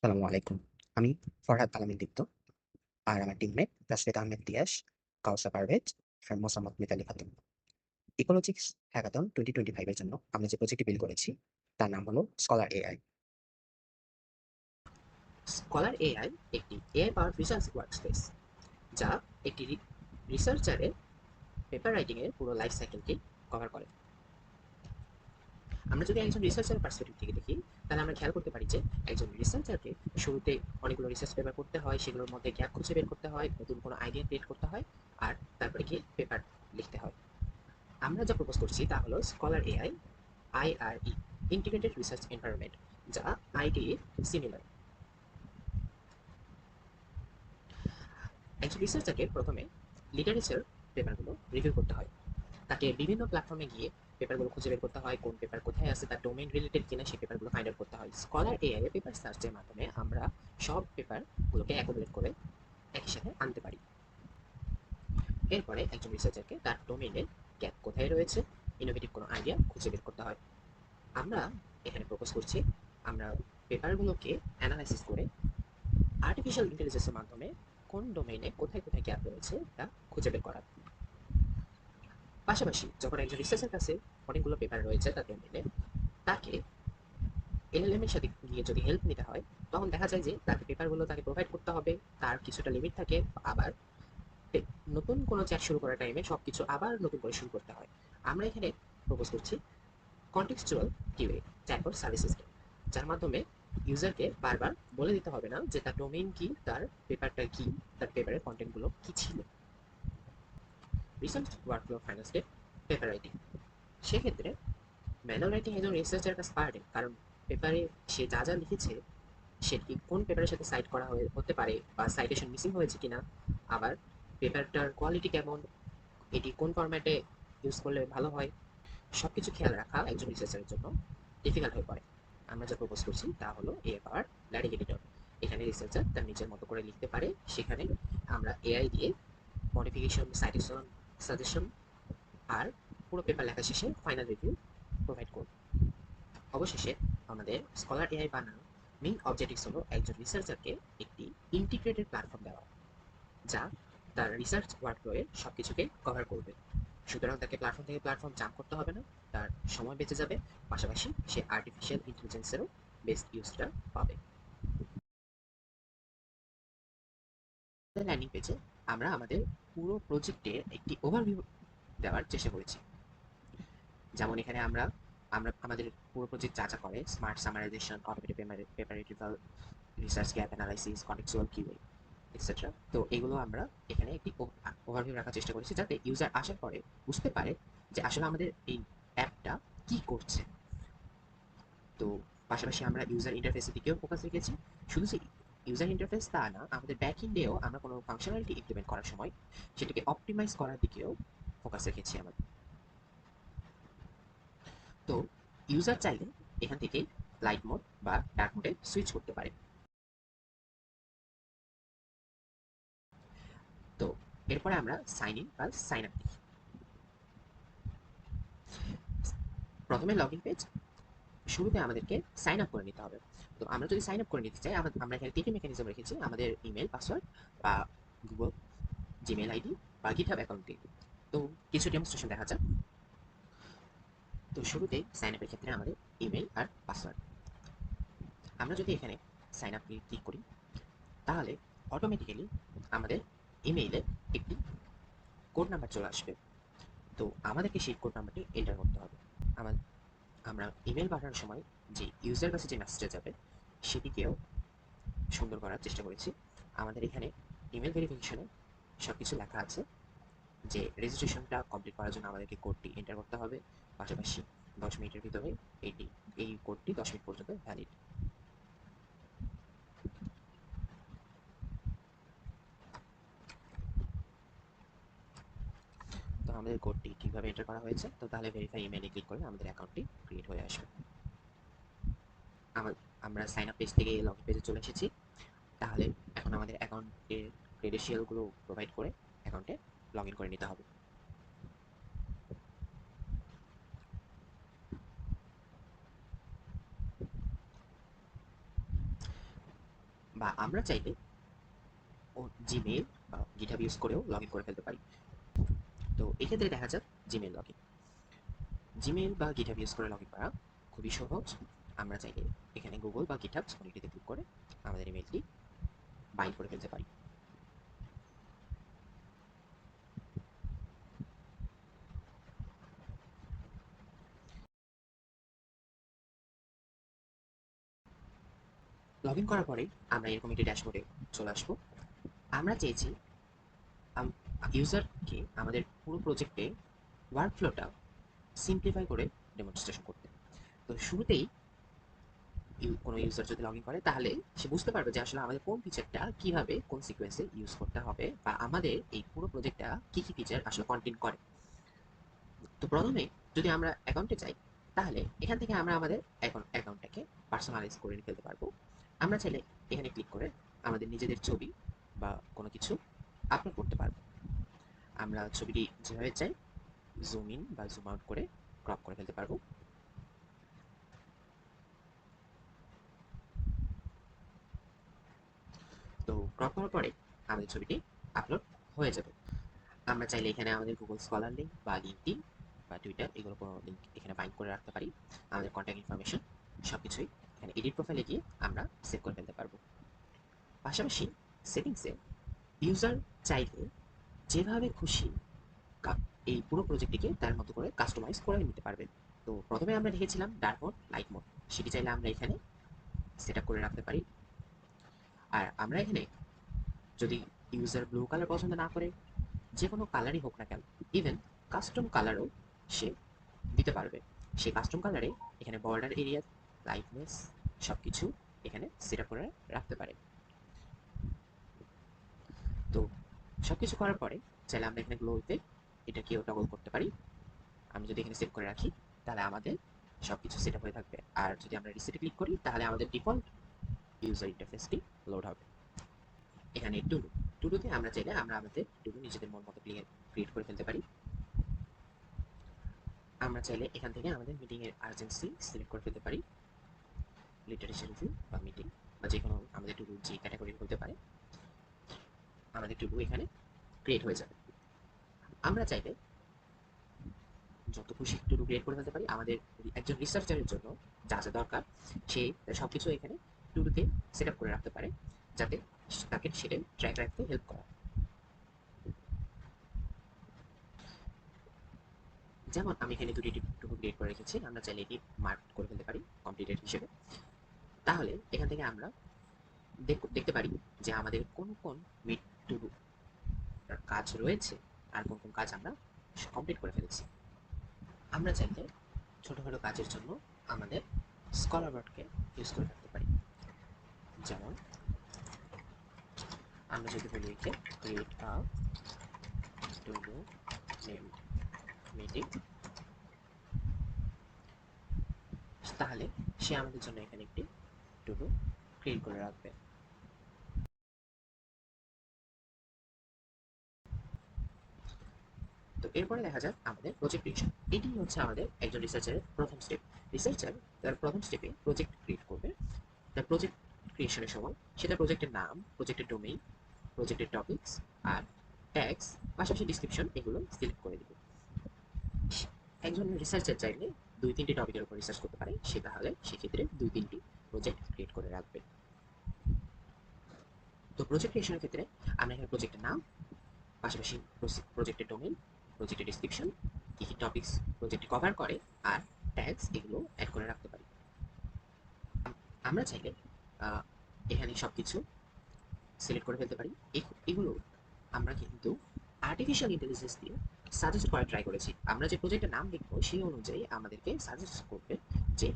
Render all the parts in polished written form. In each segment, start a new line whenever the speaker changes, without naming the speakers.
সালামু আলাইকুম। আমি ফরহাদ আলমিন দীপ্ত। আর আমার টিমমেট রাশিদ আহমেদ তিয়াস, কাউসার পারভেজ আর মোসাম্মদ মিতালী খাতুন। ইকোলজিক্স হ্যাকাথন 2025 এর জন্য আমরা যে প্রজেক্টটি বিল্ড করেছি তার নাম হলো স্কলার এআই।
স্কলার এআই একটি এআই পাওয়ার রিসার্চ ওয়ার্কস্পেস যা একটি রিসার্চারের পেপার রাইটিংয়ের পুরো লাইফ সাইকেলকে কভার করে। আমরা যদি একজন রিসার্চারের পার্সপেক্টিভ থেকে দেখি, তাহলে আমরা খেয়াল করতে পারি যে একজন রিসার্চারকে শুরুতে অনেকগুলো রিসার্চ পেপার করতে হয়, সেগুলোর মধ্যে গ্যাপ খুঁজে বের করতে হয়, নতুন কোনো আইডিয়া ক্রিয়েট করতে হয়, আর তারপরে গিয়ে পেপার লিখতে হয়। আমরা যা প্রপোজ করছি তা হলো scholar AI IRE, integrated research environment, যা আইটি সিমিলার। একজন রিসার্চারকে প্রথমে লিটারেচার পেপারগুলো রিভিউ করতে হয়। তাকে বিভিন্ন প্ল্যাটফর্মে গিয়ে পেপারগুলো খুঁজে বের করতে হয়, কোন পেপার কোথায় আছে, তার ডোমেইন রিলেটেড কিনা সেই পেপারগুলো ফাইন্ড আউট করতে হয়। স্কলার এআই এর পেপার সার্চের মাধ্যমে আমরা সব পেপারগুলোকে অ্যাকুমুলেট করে একই সাথে আনতে পারি। এরপরে একজন রিসার্চারকে তার ডোমেইনের গ্যাপ কোথায় রয়েছে, ইনোভেটিভ কোনো আইডিয়া খুঁজে বের করতে হয়। আমরা এখানে প্রপোজ করছি আমরা পেপারগুলোকে অ্যানালাইসিস করে আর্টিফিশিয়াল ইন্টেলিজেন্সের মাধ্যমে কোন ডোমেইনে কোথায় কোথায় গ্যাপ রয়েছে তা খুঁজে বের করা। পাশাপাশি যখন একজন রিসার্চের কাছে অনেকগুলো পেপার রয়েছে তার ডোমেইনে, তাকে এলএলএম এর সাথে গিয়ে যদি হেল্প নিতে হয়, তখন দেখা যায় যে তাকে পেপারগুলো তাকে প্রোভাইড করতে হবে, তার কিছুটা লিমিট থাকে। আবার নতুন কোনো চ্যাট শুরু করার টাইমে সবকিছু আবার নতুন করে শুরু করতে হয়। আমরা এখানে প্রপোজ করছি contextual QA chatbot service system, যার মাধ্যমে ইউজারকে বারবার বলে দিতে হবে না যে তার ডোমেইন কি, তার পেপারটা কি, তার পেপারের কন্টেন্টগুলো কি ছিল। Research workflow final step, paper writing. সেক্ষেত্রে ম্যানুয়াল রাইটিং একজন রিসার্চারের কাছে পারে, কারণ পেপারে সে যা যা লিখেছে সেটি কোন পেপারের সাথে সাইট করা হতে পারে, বা সাইটেশন মিসিং হয়েছে কিনা, আবার পেপারটার কোয়ালিটি কেমন, এটি কোন ফরম্যাটে ইউজ করলে ভালো হয়, সবকিছু খেয়াল রাখা একজন রিসার্চারের জন্য ডিফিকাল্ট হয়ে পড়ে। আমরা যা প্রপোজ করছি তা হলো এ পাওয়ার ল্যারিক এডিটর। এখানে রিসার্চার তার নিজের মতো করে লিখতে পারে, সেখানে আমরা এআই দিয়ে মডিফিকেশন, সাইটেশন, সাজেশন আর পুরো পেপার লেখা শেষে ফাইনাল রিভিউ প্রোভাইড করব। অবশেষে আমাদের স্কলার এআই বানানোর মেইন অবজেক্টিভস হলো একজন রিসার্চারকে একটি ইন্টিগ্রেটেড প্ল্যাটফর্ম দেওয়া, যা তার রিসার্চ ওয়ার্কফ্লোয়ের সবকিছুকে কভার করবে। সুতরাং তাকে প্ল্যাটফর্ম থেকে প্ল্যাটফর্ম জাম্প করতে হবে না, তার সময় বেঁচে যাবে, পাশাপাশি সে আর্টিফিশিয়াল ইন্টেলিজেন্সেরও বেস্ট ইউজটা পাবে। ল্যান্ডিং পেজে আমরা আমাদের পুরো প্রজেক্টের একটি ওভারভিউ দেওয়ার চেষ্টা করেছি। যেমন এখানে আমরা আমরা আমাদের পুরো প্রজেক্ট যা যা করে, smart summarisation, automated paper retrieval, research gap analysis, contextual QA, etcetera. তো এগুলো আমরা এখানে একটি ওভারভিউ রাখার চেষ্টা করেছি, যাতে ইউজার আসার পরে বুঝতে পারে যে আসলে আমাদের এই অ্যাপটা কি করছে। তো পাশাপাশি আমরা ইউজার ইন্টারফেসের দিকেও ফোকাস রেখেছি। শুধু যে ইউজার ইন্টারফেস তা না, আমাদের ব্যাক এন্ডেও আমরা কোনো ফাংশনালিটি ইমপ্লিমেন্ট করার সময় সেটাকে অপটিমাইজ করার দিকেও ফোকাস রেখেছি আমাদের। তো ইউজার চাইলে এখান থেকে লাইট মোড বা ডার্ক মোডে সুইচ করতে পারে। তো এরপরে আমরা সাইন ইন বা সাইন আপ দেখি। প্রথমে লগ ইন পেজ, শুরুতে আমাদেরকে সাইন আপ করে নিতে হবে। তো আমরা যদি সাইন আপ করে নিতে চাই, আমরা এখানে তিনটি মেকানিজম রেখেছি, আমাদের ইমেল পাসওয়ার্ড বা গুগল জিমেল আইডি বা গিটহাব অ্যাকাউন্ট দিয়ে। তো কিছু ডেমনস্ট্রেশন দেখা যাক। তো শুরুতেই সাইন আপের ক্ষেত্রে আমাদের ইমেল আর পাসওয়ার্ড। আমরা যদি এখানে সাইন আপ ক্লিক করি, তাহলে অটোমেটিক্যালি আমাদের ইমেইলে একটি কোড নাম্বার চলে আসবে। তো আমাদেরকে সেই কোড নাম্বারটি এন্টার করতে হবে। আমার আমরা ইমেল পাঠানোর সময় যে ইউজার কাছে যে মেসেজটা যাবে সেটিকেও সুন্দর করার চেষ্টা করেছি। আমাদের এখানে ইমেল ভেরিফিকেশনে সব কিছু লেখা আছে যে রেজিস্ট্রেশনটা কমপ্লিট করার জন্য আমাদেরকে কোডটি এন্টার করতে হবে, পাশাপাশি 10 মিনিটের ভিতরে এই কোডটি 10 মিনিট পর্যন্ত ভ্যালিড। তো আমাদের কোডটি ঠিকভাবে এন্টার করা হয়েছে, তো তাহলে ভেরিফাই ইমেলে ক্লিক করলে আমাদের অ্যাকাউন্টটি ক্রিয়েট হয়ে আসবে। আমরা সাইন আপ পেজ থেকে লগ ইন পেজে চলে এসেছি। তাহলে এখন আমাদের অ্যাকাউন্টের ক্রেডেনশিয়ালগুলো প্রোভাইড করে অ্যাকাউন্টে লগ ইন করে নিতে হবে। বা আমরা চাইলে ও জিমেইল বা গিটহাব ইউজ করেও লগ ইন করে ফেলতে পারি। তো এক্ষেত্রে দেখা যাক জিমেইল লগ ইন। জিমেইল বা গিটহাব ইউজ করে লগ ইন করা খুবই সহজ। আমরা চাইলে এখানে গুগল বা গিটহাব কোনটিতে ক্লিক করে আমাদের ইমেইলটি বাইন্ড করে ফেলতে পারি। লগ ইন করার পরে আমরা এরকম একটি ড্যাশবোর্ডে চলে আসবো। আমরা চেয়েছি ইউজারকে আমাদের পুরো প্রজেক্টে ওয়ার্ক ফ্লোটা সিম্পলিফাই করে ডেমনস্ট্রেশন করতে। তো শুরুতেই কোনো ইউজার যদি লগ ইন করে তাহলে সে বুঝতে পারবে যে আসলে আমাদের কোন ফিচারটা কিভাবে কোন সিকোয়েন্সে ইউজ করতে হবে বা আমাদের এই পুরো প্রজেক্টটা কি কি ফিচার আসলে কন্টেন্ট করে। তো প্রথমে যদি আমরা অ্যাকাউন্টে যাই তাহলে এখান থেকে আমরা আমাদের অ্যাকাউন্টটাকে পার্সোনালাইজ করে ফেলতে পারবো। আমরা চাইলে এখানে ক্লিক করে আমাদের নিজেদের ছবি বা কোনো কিছু আপলোড করতে পারবো। আমরা ছবিটি যেভাবে চাই জুম ইন বা জুম আউট করে ক্রপ করে ফেলতে পারবো। তো ক্রপ করার পরে আমাদের ছবিটি আপলোড হয়ে যাবে। আমরা চাইলে এখানে আমাদের গুগল স্কলার লিঙ্ক বা লিঙ্কডিন বা টুইটার এগুলো কোনো লিঙ্ক এখানে বাইন্ড করে রাখতে পারি। আমাদের কন্ট্যাক্ট ইনফরমেশন সব কিছুই এখানে এডিট প্রোফাইলে গিয়ে আমরা সেভ করে ফেলতে পারবো। পাশাপাশি সেটিংসে ইউজার চাইলে যেভাবে খুশি এই পুরো প্রজেক্টটিকে তার মতো করে কাস্টমাইজ করে নিতে পারবেন। তো প্রথমে আমরা রেখেছিলাম ডার্ক মোড লাইট মোড, সেটি চাইলে আমরা এখানে সেট আপ করে রাখতে পারি। আর আমরা এখানে যদি ইউজার ব্লু কালার পছন্দ না করে যে কোনো কালারই হোক না কেন, ইভেন কাস্টম কালারও সে দিতে পারবে। সেই কাস্টম কালারে এখানে বর্ডার এরিয়া, লাইটনেস সব কিছু এখানে সেট আপ করে রাখতে পারে। তো সব কিছু করার পরে চাইলে আমরা এখানে গ্লোতে এটাকেও টগল করতে পারি। আমি যদি এখানে সেভ করে রাখি তাহলে আমাদের সব কিছু সেট আপ হয়ে থাকবে। আর যদি আমরা রিসেটে ক্লিক করি তাহলে আমাদের ডিফল্ট ইউজার ইন্টারফেসটি লোড হবে। এখানে টুডু টুডুতে আমরা চাইলে আমরা আমাদের টুডু নিজেদের মন মতো ক্রিয়েট করে ফেলতে পারি। আমরা চাইলে এখান থেকে আমাদের মিটিং এর আর্জেন্সি সিলেক্ট করে ফেলতে পারি। লিটারেচার রিভিউ বা মিটিং বা যে কোনো আমাদের টুডু যে ক্যাটাগরি হতে পারে আমাদের টুডু এখানে ক্রিয়েট হয়ে যাবে। আমরা চাইলে যত খুশি টুডু ক্রিয়েট করে ফেলতে পারি। আমাদের একজন রিসার্চারের জন্য যা যা দরকার সে সবকিছু এখানে টুডুতে সেট আপ করে রাখতে পারে যাতে তাকে সেটা ট্র্যাক রাখতে হেল্প করা। যেমন আমি এখানে দুটি টুকু ক্রিয়েট করে রেখেছি, আমরা চাইলে এটি মার্ক করে ফেলতে পারি কমপ্লিটেড হিসেবে। তাহলে এখান থেকে আমরা দেখতে পারি যে আমাদের কোন কোন মিড টু ডু কাজ রয়েছে আর কোন কোন কাজ আমরা কমপ্লিট করে ফেলেছি। আমরা চাইলে ছোটখাটো কাজের জন্য আমাদের স্কলার বোর্ডকে ইউজ করে রাখতে পারি। যেমন আমরা যদি বলি একে create a to do name meeting, তাহলে সে আমাদের জন্য এখানে একটি টু ডু ক্রিয়েট করে রাখবে। তো এরপরে দেখা যাক আমাদের প্রজেক্ট ক্রিয়েশন। এটি হচ্ছে আমাদের একজন রিসার্চারের প্রথম স্টেপ। রিসার্চার তার প্রথম স্টেপে প্রজেক্ট ক্রিয়েট করবে। তার প্রজেক্ট ক্রিয়েশনের সময় সেটা প্রজেক্টের নাম, প্রজেক্টের ডোমেইন, প্রজেক্টের টপিকস আর ট্যাগস, পাশাপাশি ডিসক্রিপশন এগুলো সিলেক্ট করে দিবে। একজন রিসার্চার চাইলে 2-3টি টপিকের উপর রিসার্চ করতে পারে, সে তাহলে সেক্ষেত্রে 2-3টি প্রজেক্ট ক্রিয়েট করে রাখবে। তো প্রজেক্ট ক্রিয়েশনের ক্ষেত্রে আমরা এখানে প্রজেক্টের নাম, পাশাপাশি প্রজেক্টের ডোমেইন, প্রজেক্টের ডিসক্রিপশন, কি কি টপিকস প্রজেক্টে কভার করে আর ট্যাগস এগুলো অ্যাড করে রাখতে পারি। আমরা চাইলে এখানে সব কিছু সিলেক্ট করে ফেলতে পারি। এগুলো আমরা কিন্তু আর্টিফিশিয়াল ইন্টেলিজেন্স দিয়ে সাজেস্ট করা ট্রাই করেছি। আমরা যে প্রজেক্টের নাম লিখবো সেই অনুযায়ী আমাদেরকে সাজেস্ট করবে যে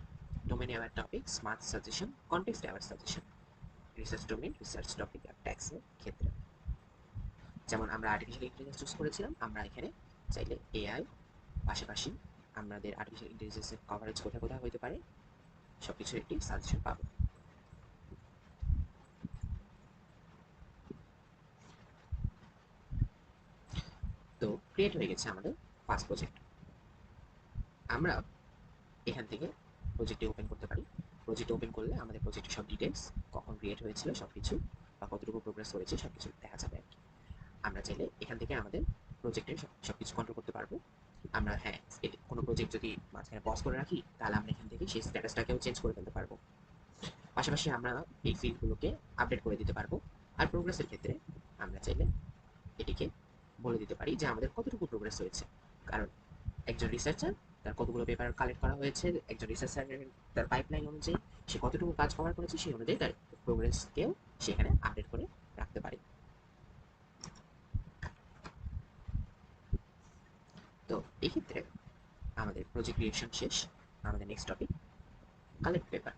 domain aware topic, smart suggestion, context aware suggestion, research domain, research topic আর ট্যাক্সের ক্ষেত্রে। যেমন আমরা আর্টিফিশিয়াল ইন্টেলিজেন্স চুজ করেছিলাম, আমরা এখানে চাইলে এআই, পাশাপাশি আমাদের আর্টিফিশিয়াল ইন্টেলিজেন্সের কভারেজ কোথায় কোথায় হতে পারে সবকিছুর একটি সাজেশন পাবো। তো ক্রিয়েট হয়ে গেছে আমাদের ফার্স্ট প্রজেক্ট। আমরা এখান থেকে প্রজেক্টটি ওপেন করতে পারি। প্রজেক্ট ওপেন করলে আমাদের প্রজেক্টের সব ডিটেলস কখন ক্রিয়েট হয়েছিল সবকিছু বা কতটুকু প্রোগ্রেস করেছে সবকিছু দেখা যাবে আর কি। আমরা চাইলে এখান থেকে আমাদের প্রজেক্টের সবকিছু কন্ট্রোল করতে পারবো। আমরা হ্যাঁ, কোনো প্রজেক্ট যদি মাঝখানে পজ করে রাখি তাহলে আমরা এখান থেকে সেই স্ট্যাটাসটাকেও চেঞ্জ করে ফেলতে পারবো। পাশাপাশি আমরা এই ফিল্ডগুলোকে আপডেট করে দিতে পারবো। আর প্রোগ্রেসের ক্ষেত্রে আমরা চাইলে এটিকে বলে দিতে পারি যে আমাদের কতটুকু প্রোগ্রেস হয়েছে। কারণ একজন রিসার্চার তার কতগুলো পেপার কালেক্ট করা হয়েছে, একজন রিসার্চারের তার পাইপলাইন অনুযায়ী সে কতটুকু কাজ কভার করেছে সেই অনুযায়ী তার প্রোগ্রেসকেও সেখানে আপডেট করে রাখতে পারে। তো এই ক্ষেত্রে আমাদের প্রজেক্ট ক্রিয়েশন শেষ। আমাদের নেক্সট টপিক কালেক্ট পেপার।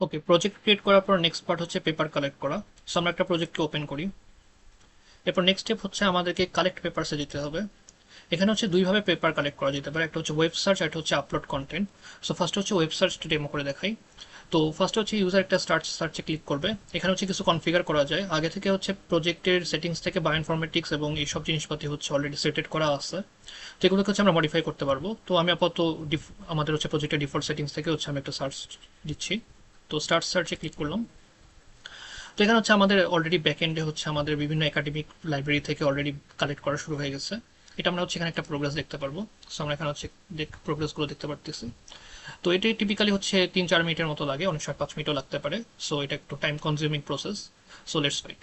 ওকে, প্রজেক্ট ক্রিয়েট করার পর নেক্সট পার্ট হচ্ছে পেপার কালেক্ট করা। সো আমরা একটা প্রজেক্টকে ওপেন করি। এরপর নেক্সট স্টেপ হচ্ছে আমাদেরকে কালেক্ট পেপারসে যেতে হবে। এখানে হচ্ছে দুইভাবে পেপার কালেক্ট করা যেতে পারে, একটা হচ্ছে ওয়েব সার্চ, একটা হচ্ছে আপলোড কন্টেন্ট। সো ফার্স্ট হচ্ছে ওয়েব সার্চটা ডেমো করে দেখাই। তো ফার্স্ট হচ্ছে ইউজার একটা সার্চে ক্লিক করবে। এখানে হচ্ছে কিছু কনফিগার করা যায় আগে থেকে, হচ্ছে প্রজেক্টের সেটিংস থেকে বায়োইনফরমেটিক্স এবং এইসব জিনিসপাতি হচ্ছে অলরেডি সেটেড করা আছে, তো এগুলোকে হচ্ছে আমরা মডিফাই করতে পারবো। তো আমি আপাতত আমাদের হচ্ছে প্রজেক্টের ডিফল্ট সেটিংস থেকে হচ্ছে আমি একটা সার্চ দিচ্ছি। তো স্টার্ট সার্চে ক্লিক করলাম। তো এখানে হচ্ছে আমাদের অলরেডি ব্যাকএন্ডে হচ্ছে আমাদের বিভিন্ন একাডেমিক লাইব্রেরি থেকে অলরেডি কালেক্ট করা শুরু হয়ে গেছে। এটা আমরা হচ্ছে এখানে একটা প্রোগ্রেস দেখতে পারবো। সো আমরা এখানে হচ্ছে প্রোগ্রেসগুলো দেখতে পারতেছি। তো এটি টিপিক্যালি হচ্ছে 3-4 মিনিটের মতো লাগে, অনেক সময় 5 মিনিটও লাগতে পারে। সো এটা একটু time consuming process. So let's wait.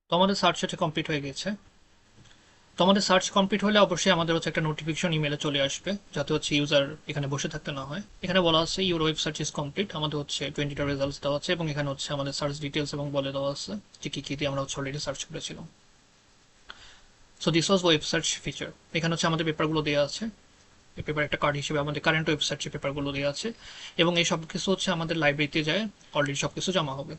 তো আমাদের সার্চ হচ্ছে কমপ্লিট হয়ে গেছে। তো আমাদের সার্চ কমপ্লিট হলে অবশ্যই আমাদের হচ্ছে একটা নোটিফিকেশন ইমেলে চলে আসবে, যাতে হচ্ছে ইউজার এখানে বসে থাকতে না হয়। এখানে বলা আছে your web search is complete. আমাদের হচ্ছে 20টা রেজাল্টস দেওয়া আছে এবং এখানে হচ্ছে আমাদের সার্চ ডিটেলস এবং বলে দেওয়া আছে যে কি কি দিয়ে আমরা হচ্ছে অলরেডি সার্চ করেছিলাম। So this was web search feature. এখানে হচ্ছে আমাদের পেপারগুলো দেওয়া আছে। এই পেপার একটা কার্ড হিসেবে আমাদের কারেন্ট ওয়েব সার্চের পেপারগুলো দেওয়া আছে এবং এই সব কিছু হচ্ছে আমাদের লাইব্রেরিতে যায়, অলরেডি সব কিছু জমা হবে।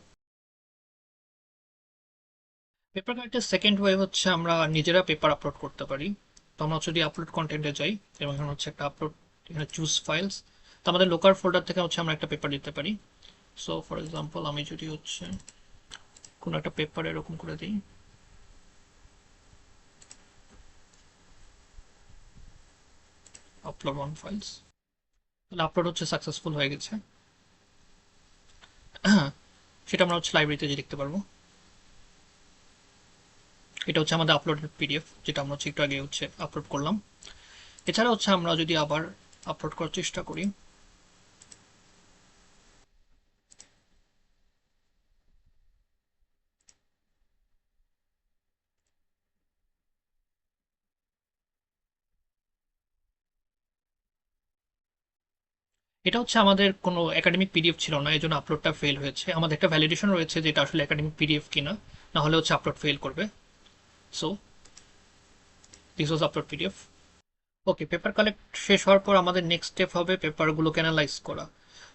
পেপার কার্ডের সেকেন্ড ওয়ে হচ্ছে আমরা নিজেরা পেপার আপলোড করতে পারি। তো আমরা যদি আপলোড কন্টেন্টে যাই এবং এখানে হচ্ছে একটা আপলোড, এখানে চুজ ফাইলস। তো আমাদের লোকাল ফোল্ডার থেকে হচ্ছে আমরা একটা পেপার দিতে পারি। সো ফর এক্সাম্পল আমি যদি হচ্ছে কোনো একটা পেপার এরকম করে দিই, আপলোড ওয়ান ফাইলস, তাহলে আপলোড হচ্ছে সাকসেসফুল হয়ে গেছে। সেটা আমরা হচ্ছে লাইব্রেরিতে যে দেখতে পারবো। এটা হচ্ছে আমাদের আপলোডেড পিডিএফ, যেটা আমরা হচ্ছে একটু আগে হচ্ছে আপলোড করলাম। এছাড়া হচ্ছে আমরা যদি আবার আপলোড করার চেষ্টা করি, এটা হচ্ছে আমাদের কোনো একাডেমিক পিডিএফ ছিল না, এই জন্য আপলোডটা ফেল হয়েছে। আমাদের একটা ভ্যালিডেশন রয়েছে যে এটা আসলে একাডেমিক পিডিএফ কিনা, না হলে হচ্ছে আপলোড ফেল করবে। So this was upload PDF. Okay, paper collect শেষ হওয়ার পর আমাদের নেক্সট স্টেপ হবে পেপারগুলোকে অ্যানালাইজ করা।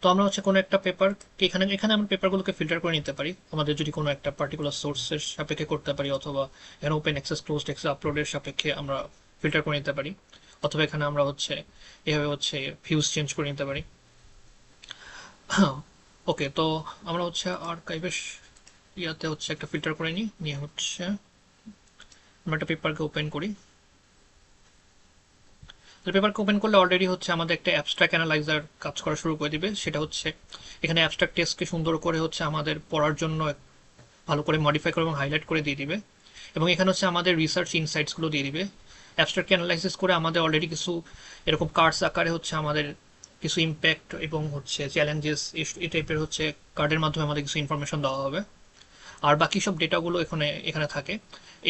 তো আমরা হচ্ছে কোনো একটা পেপার, এখানে এখানে আমরা পেপারগুলোকে ফিল্টার করে নিতে পারি আমাদের যদি কোনো একটা পার্টিকুলার সোর্সের সাপেক্ষে করতে পারি, অথবা এখানে ওপেন অ্যাক্সেস ক্লোজড অ্যাক্সেস আপলোডের সাপেক্ষে আমরা ফিল্টার করে নিতে পারি, অথবা এখানে আমরা হচ্ছে এভাবে হচ্ছে ভিউজ চেঞ্জ করে নিতে পারি। ওকে, তো আমরা হচ্ছে আর্কাইভের ইয়াতে হচ্ছে একটা ফিল্টার করে নিয়ে হচ্ছে আমরা একটা পেপারকে ওপেন করি। তো পেপারকে ওপেন করলে অলরেডি হচ্ছে আমাদের একটা অ্যাবস্ট্রাক্ট অ্যানালাইজার কাজ করা শুরু করে দিবে। সেটা হচ্ছে এখানে অ্যাবস্ট্রাক্ট টেক্সটকে সুন্দর করে হচ্ছে আমাদের পড়ার জন্য ভালো করে মডিফাই করে এবং হাইলাইট করে দিয়ে দিবে, এবং এখানে হচ্ছে আমাদের রিসার্চ ইনসাইটসগুলো দিয়ে দিবে। অ্যাবস্ট্রাক্ট অ্যানালাইসিস করে আমাদের অলরেডি কিছু এরকম কার্ডস আকারে হচ্ছে আমাদের কিছু ইম্প্যাক্ট এবং হচ্ছে চ্যালেঞ্জেস এই টাইপের হচ্ছে কার্ডের মাধ্যমে আমাদের কিছু ইনফরমেশন দেওয়া হবে। আর বাকি সব ডেটাগুলো এখানে এখানে থাকে।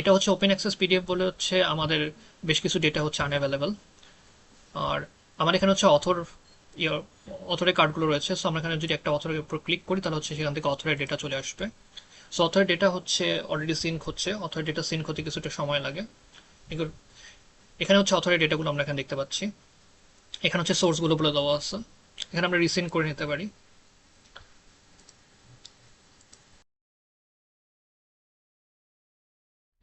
এটা হচ্ছে ওপেন অ্যাক্সেস পিডিএফ বলে হচ্ছে আমাদের বেশ কিছু ডেটা হচ্ছে আনঅ্যাভেলেবল। আর আমার এখানে হচ্ছে অথরের কার্ডগুলো রয়েছে। সো আমরা এখানে যদি একটা অথরের উপর ক্লিক করি তাহলে হচ্ছে সেখান থেকে অথরের ডেটা চলে আসবে। সো অথরের ডেটা হচ্ছে অলরেডি সিঙ্ক হচ্ছে, অথরের ডেটা সিঙ্ক হতে কিছুটা সময় লাগে। এখানে হচ্ছে অথরের ডেটাগুলো আমরা এখানে দেখতে পাচ্ছি। এখানে হচ্ছে সোর্সগুলো বলে দেওয়া আছে, এখানে আমরা রিসেন্ড করে নিতে পারি।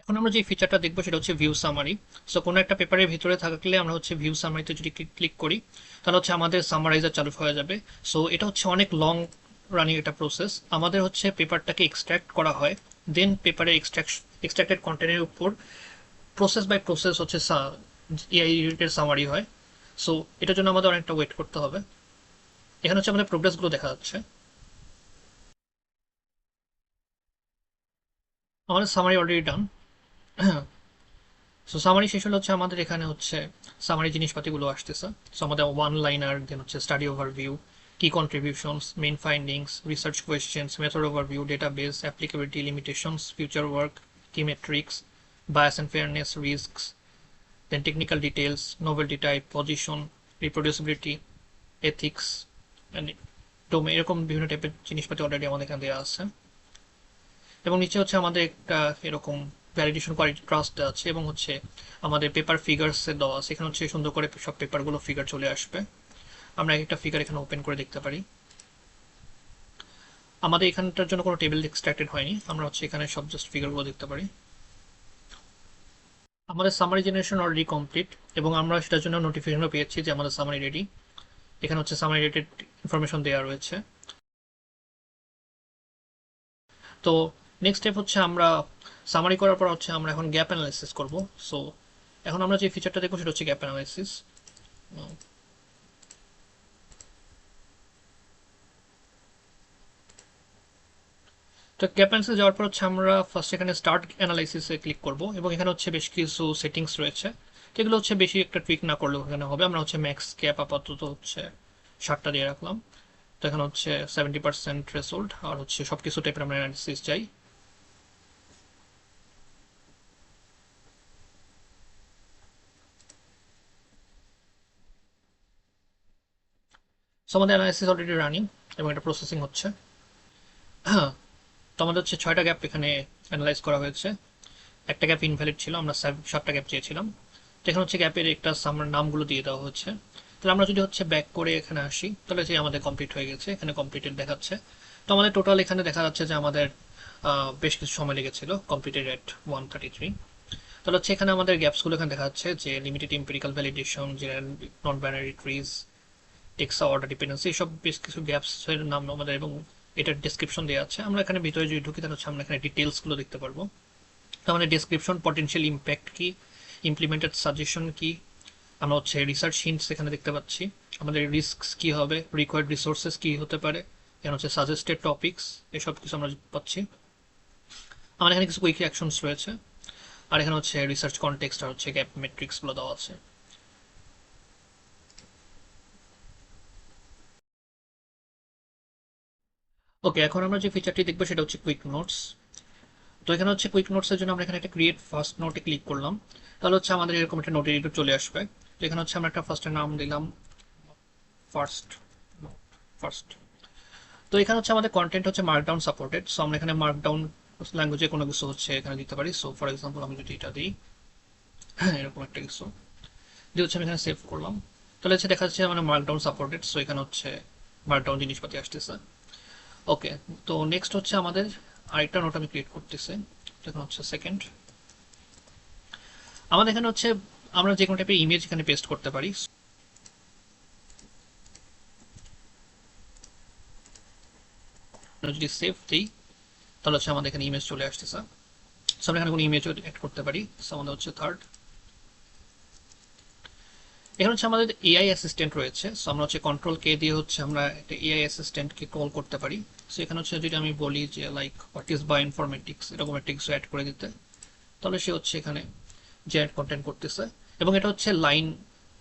এখন আমরা যে ফিচারটা দেখবো সেটা হচ্ছে ভিউ সামারি। সো কোনো একটা পেপারের ভিতরে থাকলে আমরা হচ্ছে ভিউ সামারিতে যদি ক্লিক করি তাহলে হচ্ছে আমাদের সামারাইজার চালু হয়ে যাবে। সো এটা হচ্ছে অনেক লং রানিং একটা প্রসেস। আমাদের হচ্ছে পেপারটাকে এক্সট্র্যাক্ট করা হয়, দেন পেপারের এক্সট্রাক্টেড কন্টেন্টের উপর প্রসেস বাই প্রসেস হচ্ছে এআই রিলেটেড সামারি হয়। সো এটার জন্য আমাদের অনেকটা ওয়েট করতে হবে। এখানে হচ্ছে আমাদের প্রোগ্রেসগুলো দেখা যাচ্ছে। আমাদের summary already done. So summary শেষ হলে হচ্ছে আমাদের এখানে হচ্ছে সামারি জিনিসপাতিগুলো আসতেছে। সো আমাদের ওয়ান লাইনার, দেন হচ্ছে স্টাডি ওভারভিউ, কি contributions, main findings, research questions, method overview, database, applicability, limitations, future work, কি matrix, bias and fairness, risks, then technical details, novelty type, position, reproducibility, ethics, and domain, এরকম বিভিন্ন টাইপের জিনিসপাতি already আমাদের এখানে দেওয়া আছে। এবং নিচে হচ্ছে আমাদের একটা এরকম ভ্যালিডেশন কোয়ালিটি ট্রাস্ট আছে, এবং হচ্ছে আমাদের পেপার ফিগার্স এর দেওয়া আছে। এখানে হচ্ছে সুন্দর করে সব পেপারগুলো ফিগার চলে আসবে। আমরা একটা ফিগার এখানে ওপেন করে দেখতে পারি। আমাদের এখানটার জন্য কোনো টেবিল এক্সট্রাক্টেড হয়নি, আমরা হচ্ছে এখানে সব জাস্ট ফিগারগুলো দেখতে পারি। আমাদের সামারি জেনারেশন অলরেডি কমপ্লিট, এবং আমরা সেটার জন্য নোটিফিকেশনও পেয়েছি যে আমাদের সামারি রেডি। এখানে হচ্ছে সামারি রিলেটেড ইনফরমেশন দেওয়া রয়েছে। তো নেক্সট স্টেপ হচ্ছে আমরা সামারি করার পর হচ্ছে আমরা এখন গ্যাপ অ্যানালাইসিস করব। সো এখন আমরা যে ফিচারটা দেখবো সেটা হচ্ছে গ্যাপ অ্যানালাইসিস। তো গ্যাপ অ্যানালাইসিস যাওয়ার পর হচ্ছে আমরা ফার্স্ট এখানে স্টার্ট অ্যানালাইসিসে ক্লিক করব, এবং এখানে হচ্ছে বেশ কিছু সেটিংস রয়েছে যেগুলো হচ্ছে বেশি একটা টুইক না করলেও এখানে হবে। আমরা হচ্ছে ম্যাক্স গ্যাপ আপাতত হচ্ছে 7টা দিয়ে রাখলাম। তো এখানে হচ্ছে 70% থ্রেশহোল্ড, আর হচ্ছে সব কিছু টাইপের আমরা অ্যানালাইসিস চাই। সো আমাদের অ্যানালাইসিস অলরেডি রানিং এবং এটা প্রসেসিং হচ্ছে। তো আমাদের হচ্ছে 6টা গ্যাপ এখানে অ্যানালাইজ করা হয়েছে। একটা গ্যাপ ইনভ্যালিড ছিল, আমরা 7টা গ্যাপ চেয়েছিলাম। তো এখানে হচ্ছে গ্যাপের একটা নামগুলো দিয়ে দেওয়া হচ্ছে। তাহলে আমরা যদি হচ্ছে ব্যাক করে এখানে আসি, তাহলে যে আমাদের কমপ্লিট হয়ে গেছে, এখানে কমপ্লিটেড দেখাচ্ছে। তো আমাদের টোটাল এখানে দেখা যাচ্ছে যে আমাদের বেশ কিছু সময় লেগেছিল, কমপ্লিটেড এট 133। তাহলে হচ্ছে এখানে আমাদের গ্যাপসগুলো এখানে দেখা যাচ্ছে যে লিমিটেড এম্পিরিক্যাল ভ্যালিডেশন, জেনারেল নন বাইনারি ট্রিজ, টেক্সা অর্ডার ডিপেন্ডেন্সি, সব বেশ কিছু গ্যাপস এর নাম আমাদের এবং এটার ডেসক্রিপশন দেওয়া আছে। আমরা এখানে ভিতরে যদি ঢুকি তাহলে হচ্ছে আমরা এখানে ডিটেলসগুলো দেখতে পারবো। তো আমাদের ডেসক্রিপশন, পটেনশিয়াল ইম্প্যাক্ট কি, ইমপ্লিমেন্টেড সাজেশন কি, আমরা হচ্ছে রিসার্চ হিন্টস এখানে দেখতে পাচ্ছি, আমাদের রিস্কস কি হবে, রিকোয়ার্ড রিসোর্সেস কি হতে পারে, এখানে হচ্ছে সাজেস্টেড টপিকস, এসব কিছু আমরা পাচ্ছি। আমাদের এখানে কিছু কুইক অ্যাকশনস রয়েছে, আর এখানে হচ্ছে রিসার্চ কনটেক্সট আর হচ্ছে গ্যাপ মেট্রিক্সগুলো দেওয়া আছে। ওকে, এখন আমরা যে ফিচারটি দেখবো সেটা হচ্ছে কুইক নোটস। তো এখানে হচ্ছে কুইক নোটসের জন্য আমরা এখানে একটা ক্রিয়েট ফার্স্ট নোটে ক্লিক করলাম। তাহলে হচ্ছে আমাদের এরকম একটা নোট এডিটর চলে আসবে। তো এখানে হচ্ছে আমরা একটা ফার্স্টের নাম দিলাম ফার্স্ট ফার্স্ট। তো এখানে হচ্ছে আমাদের কন্টেন্ট হচ্ছে মার্কডাউন সাপোর্টেড। সো আমরা এখানে মার্কডাউন ল্যাঙ্গুয়েজে কোনো কিছু হচ্ছে এখানে দিতে পারি। সো ফর এক্সাম্পল আমি যদি এটা দিই, এরকম একটা কিছু দিয়ে হচ্ছে আমি এখানে সেভ করলাম, তাহলে হচ্ছে দেখা যাচ্ছে মানে মার্কডাউন সাপোর্টেড। সো এখানে হচ্ছে মার্কডাউন জিনিসপাতি আসতেছে। ওকে, তো নেক্সট হচ্ছে আমাদের আরেকটা নোট আমি ক্রিয়েট করতেছি। এখানে হচ্ছে সেকেন্ড, আমাদের এখানে হচ্ছে আমরা যে কোনো টাইপের ইমেজ এখানে পেস্ট করতে পারি। যদি সেভ দিই তাহলে হচ্ছে আমাদের এখানে ইমেজ চলে আসতেছে। সো আমরা এখানে কোনো ইমেজ অ্যাড করতে পারি। সো আমাদের হচ্ছে থার্ড। এখানে হচ্ছে আমাদের এআই অ্যাসিস্ট্যান্ট রয়েছে। সো আমরা হচ্ছে কন্ট্রোল কে দিয়ে হচ্ছে আমরা একটা এআই অ্যাসিস্ট্যান্টকে কল করতে পারি। সো এখানে হচ্ছে যদি আমি বলি যে লাইক হোয়াট ইজ বায়োইনফরমেটিক্স, এরকম একটা কিছু অ্যাড করে দিতে, তাহলে সে হচ্ছে এখানে জেনারেট কন্টেন্ট করতেছে। এবং এটা হচ্ছে লাইন